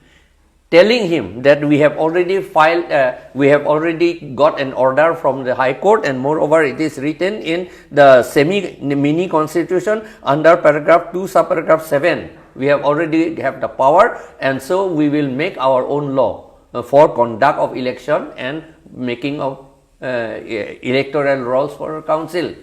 telling him that we have already filed, we have already got an order from the High Court, and moreover it is written in the mini constitution under paragraph 2 subparagraph 7. We have already have the power, and so we will make our own law for conduct of election and making of electoral rolls for council.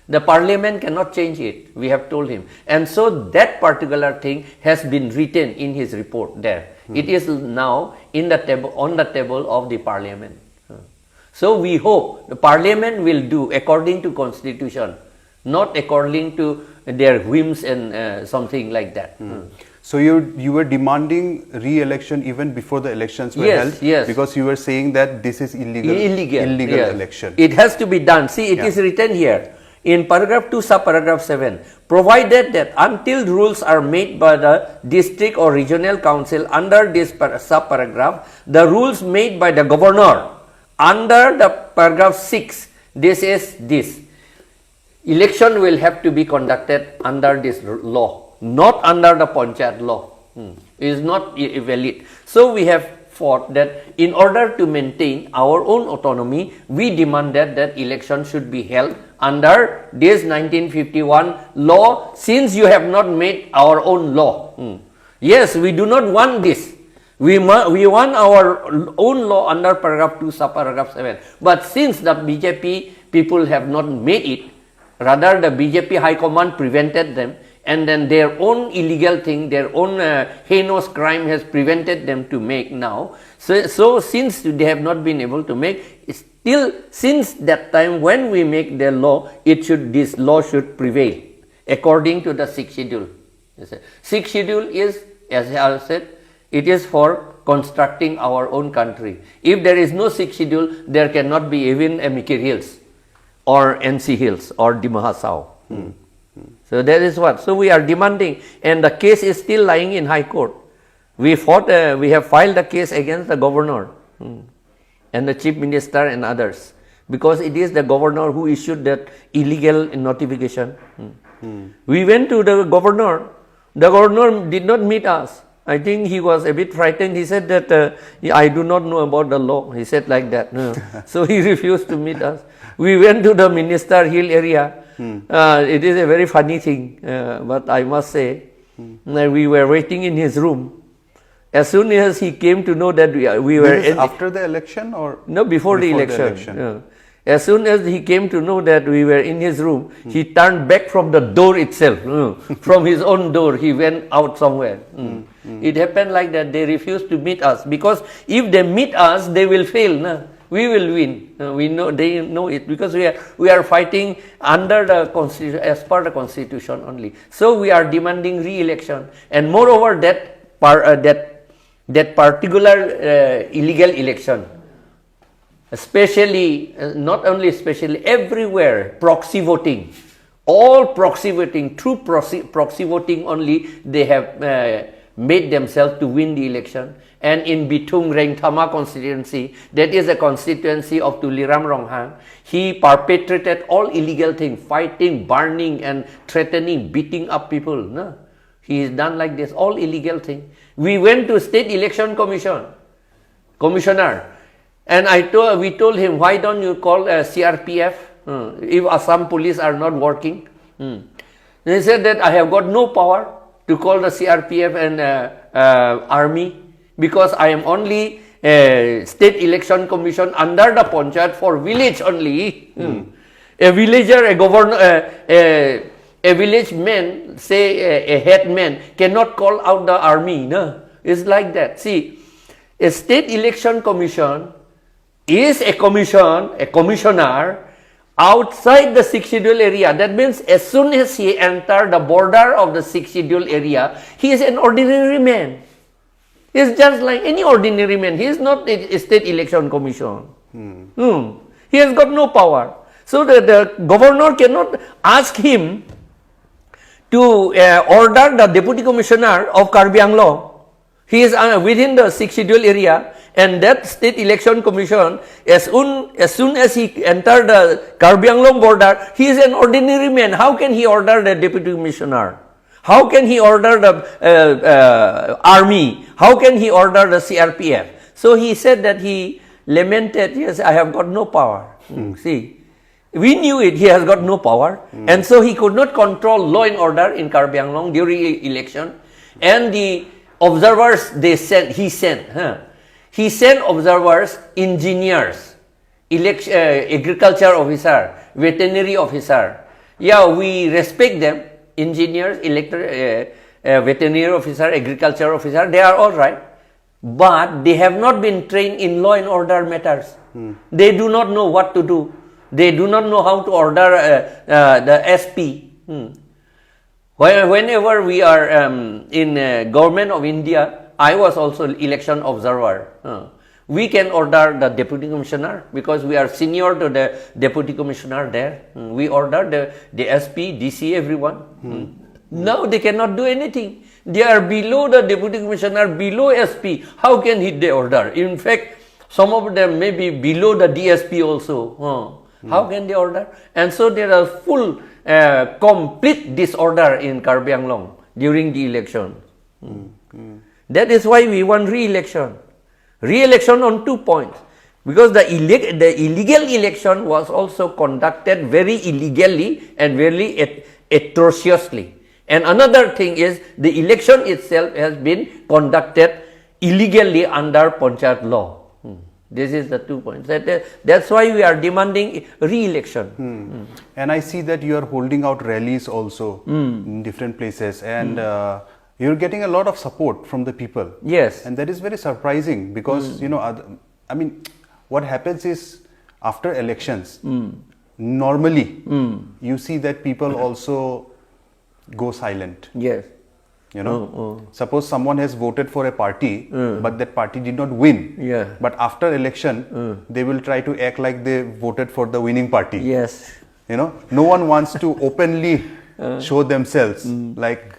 The parliament cannot change it, we have told him. And so that particular thing has been written in his report there. It is now in the table, on the table of the parliament. So we hope the parliament will do according to constitution, not according to their whims and something like that. So you were demanding re-election even before the elections were held? Yes. Because you were saying that this is illegal yes. election. It has to be done. See, it is written here in paragraph 2, subparagraph 7, provided that until rules are made by the district or regional council under this subparagraph, the rules made by the governor under the paragraph 6, this is this. Election will have to be conducted under this law, not under the Panchayat law. It is not valid. So we have fought that in order to maintain our own autonomy, we demanded that election should be held under this 1951 law, since you have not made our own law. Yes, we do not want this. We want our own law under paragraph 2, subparagraph 7. But since the BJP people have not made it, rather the BJP High Command prevented them, and then their own illegal thing, their own heinous crime has prevented them to make now. So since they have not been able to make, still since that time when we make the law, this law should prevail according to the 6th schedule. 6th schedule is, as I said, it is for constructing our own country. If there is no 6th schedule, there cannot be even Amiki Hills or NC Hills or Dimahasao. So that is what. So we are demanding, and the case is still lying in High Court. We have filed a case against the governor and the chief minister and others, because it is the governor who issued that illegal notification. We went to the governor. The governor did not meet us. I think he was a bit frightened. He said that I do not know about the law. He said like that. So he refused to meet us. We went to the Minister Hill area. It is a very funny thing, but I must say, we were waiting in his room. As soon as he came to know that we were after the election or no, before the election. As soon as he came to know that we were in his room, he turned back from the door itself, from his own door. He went out somewhere. It happened like that. They refused to meet us, because if they meet us, they will fail. No? We will win. We know, they know it, because we are fighting under the constitution, as per the constitution only. So we are demanding re-election, and moreover that particular illegal election, especially, not only especially, everywhere proxy voting, all proxy voting, through proxy voting only, they have made themselves to win the election. And in Bitung Rengthama constituency, that is a constituency of Tuliram Ronghang, he perpetrated all illegal things, fighting, burning and threatening, beating up people. No? He is done like this, all illegal thing. We went to State Election Commissioner, and we told him, why don't you call CRPF if Assam police are not working? He said that I have got no power to call the CRPF and army, because I am only State Election Commission under the Panchayat for village only. A villager, a governor, a village man, say a headman, cannot call out the army. No? It's like that. See, a State Election Commission is a commissioner outside the 6th schedule area. That means as soon as he enters the border of the 6th schedule area, he is an ordinary man. He is just like any ordinary man. He is not a State Election Commission. He has got no power. So the governor cannot ask him to order the Deputy Commissioner of KARBI Anglong. He is within the 6th schedule area, and that State Election Commission, as soon as he entered the KARBI Anglong border, he is an ordinary man. How can he order the Deputy Commissioner? How can he order the army? How can he order the CRPF? So he said that he lamented, yes, I have got no power. See, we knew it, he has got no power, and so he could not control law and order in KARBI Anglong during election. And the observers he sent observers, engineers, agriculture officer, veterinary officer, Yeah, we respect them. Engineers, veterinary officer, agriculture officer, they are all right. But they have not been trained in law and order matters. They do not know what to do. They do not know how to order the SP. Whenever we are in government of India, I was also election observer. We can order the deputy commissioner because we are senior to the deputy commissioner there. We order the SP, DC, everyone. Now they cannot do anything. They are below the deputy commissioner, below SP. How can they order? In fact, some of them may be below the DSP also. How can they order? And so there are full, complete disorder in Karbi Anglong during the election. That is why we want re-election. Re-election on 2 points. Because the illegal election was also conducted very illegally and very atrociously. And another thing is the election itself has been conducted illegally under Panchayat law. This is the 2 points. That's why we are demanding re-election. And I see that you are holding out rallies also in different places, and you're getting a lot of support from the people. Yes. And that is very surprising because, you know, I mean, what happens is after elections, normally you see that people also go silent. Yes. You know, suppose someone has voted for a party, but that party did not win. Yeah. But after election, they will try to act like they voted for the winning party. Yes. You know, no one wants to openly show themselves like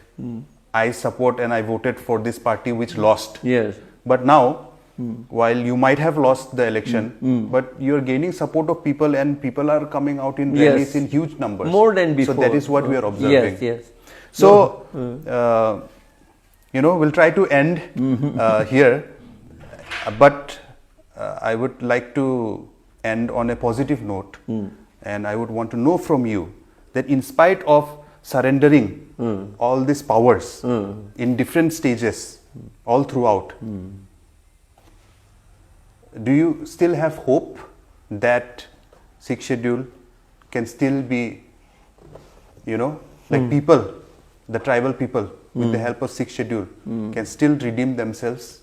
I support and I voted for this party which lost. Yes. But now, while you might have lost the election, but you are gaining support of people, and people are coming out in rallies in huge numbers. More than before. So that is what we are observing. Yes, yes. So, you know, we'll try to end here, but I would like to end on a positive note, and I would want to know from you that in spite of surrendering all these powers in different stages all throughout, do you still have hope that 6th schedule can still be, you know, like people, the tribal people, with the help of 6th schedule, can still redeem themselves?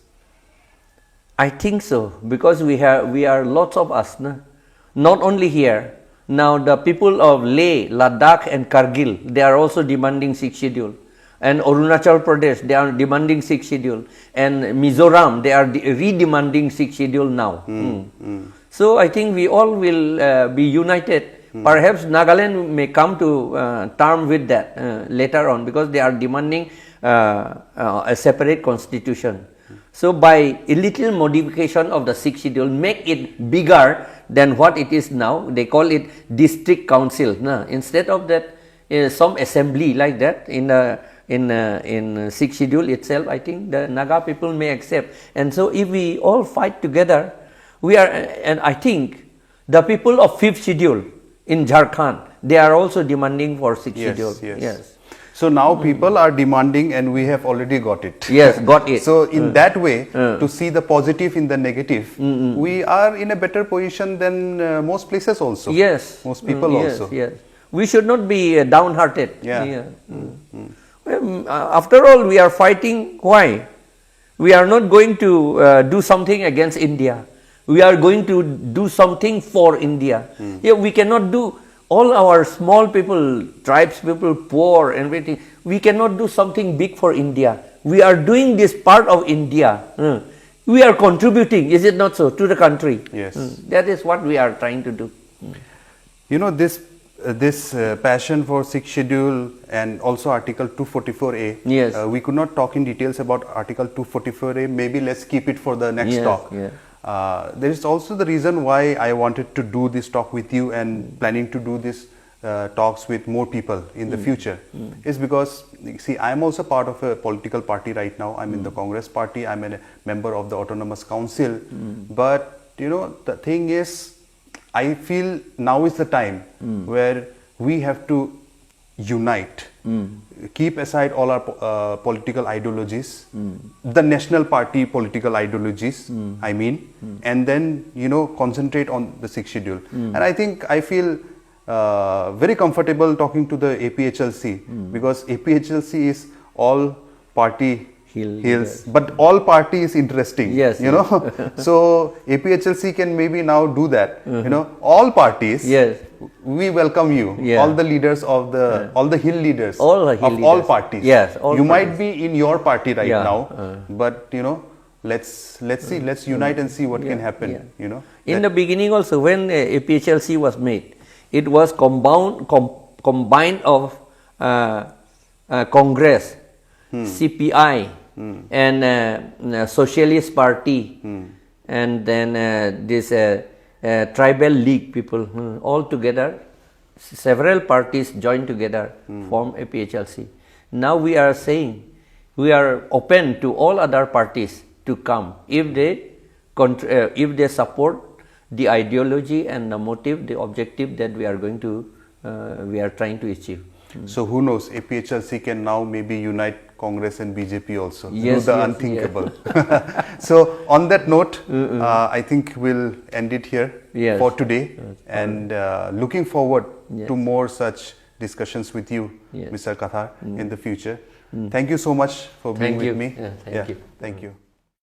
I think so, because we are lots of us, not only here. Now the people of Leh, Ladakh and Kargil, they are also demanding 6th schedule. And Arunachal Pradesh, they are demanding 6th schedule. And Mizoram, they are re-demanding 6th schedule now. So I think we all will be united. Perhaps Nagaland may come to term with that later on, because they are demanding a separate constitution. So by a little modification of the 6th schedule, make it bigger than what it is now. They call it district council. Instead of that, some assembly like that in 6th schedule itself, I think the Naga people may accept. And so if we all fight together, we are, and I think the people of 5th schedule in Jharkhand, they are also demanding for 6th schedule. Yes. So now people are demanding, and we have already got it. Yes, got it. So in that way, to see the positive in the negative, we are in a better position than most places also. Yes. Most people also. Yes. We should not be downhearted. After all, we are fighting. Why? We are not going to do something against India. We are going to do something for India. We cannot do all our small people, tribes people, poor, everything. We cannot do something big for India. We are doing this part of India. We are contributing, is it not so, to the country? Yes. That is what we are trying to do. You know, this passion for 6th schedule and also Article 244A. Yes. We could not talk in details about Article 244A. Maybe let's keep it for the next talk. There is also the reason why I wanted to do this talk with you and planning to do this talks with more people in the future is because, see, I am also part of a political party right now. I'm in the Congress party. I'm a member of the Autonomous Council. But, you know, the thing is, I feel now is the time where we have to unite, keep aside all our political ideologies, the national party political ideologies, and then, you know, concentrate on the 6th schedule. And I feel very comfortable talking to the APHLC because APHLC is all party hills, but all party is interesting. Yes, you know. So APHLC can maybe now do that. You know, all parties. Yes. We welcome you. Yeah. All the leaders of the all the hill leaders all the hill of leaders. all parties. Yes. All you parties. might be in your party right Yeah. now, but you know, let's see, let's unite and see what can happen. Yeah. You know. In the beginning also, when APHLC was made, it was combined of Congress, CPI, and Socialist Party, and then this Tribal League people, all together, several parties joined together, form APHLC. Now we are saying, we are open to all other parties to come if they support the ideology and the motive, the objective that we are going to, we are trying to achieve. So who knows, APHLC can now maybe unite Congress and BJP also. Yes, do the yes, unthinkable. So on that note, I think we'll end it here for today, and looking forward to more such discussions with you, Mr. Kathar, in the future. Thank you so much for being with me. Thank you. Thank you.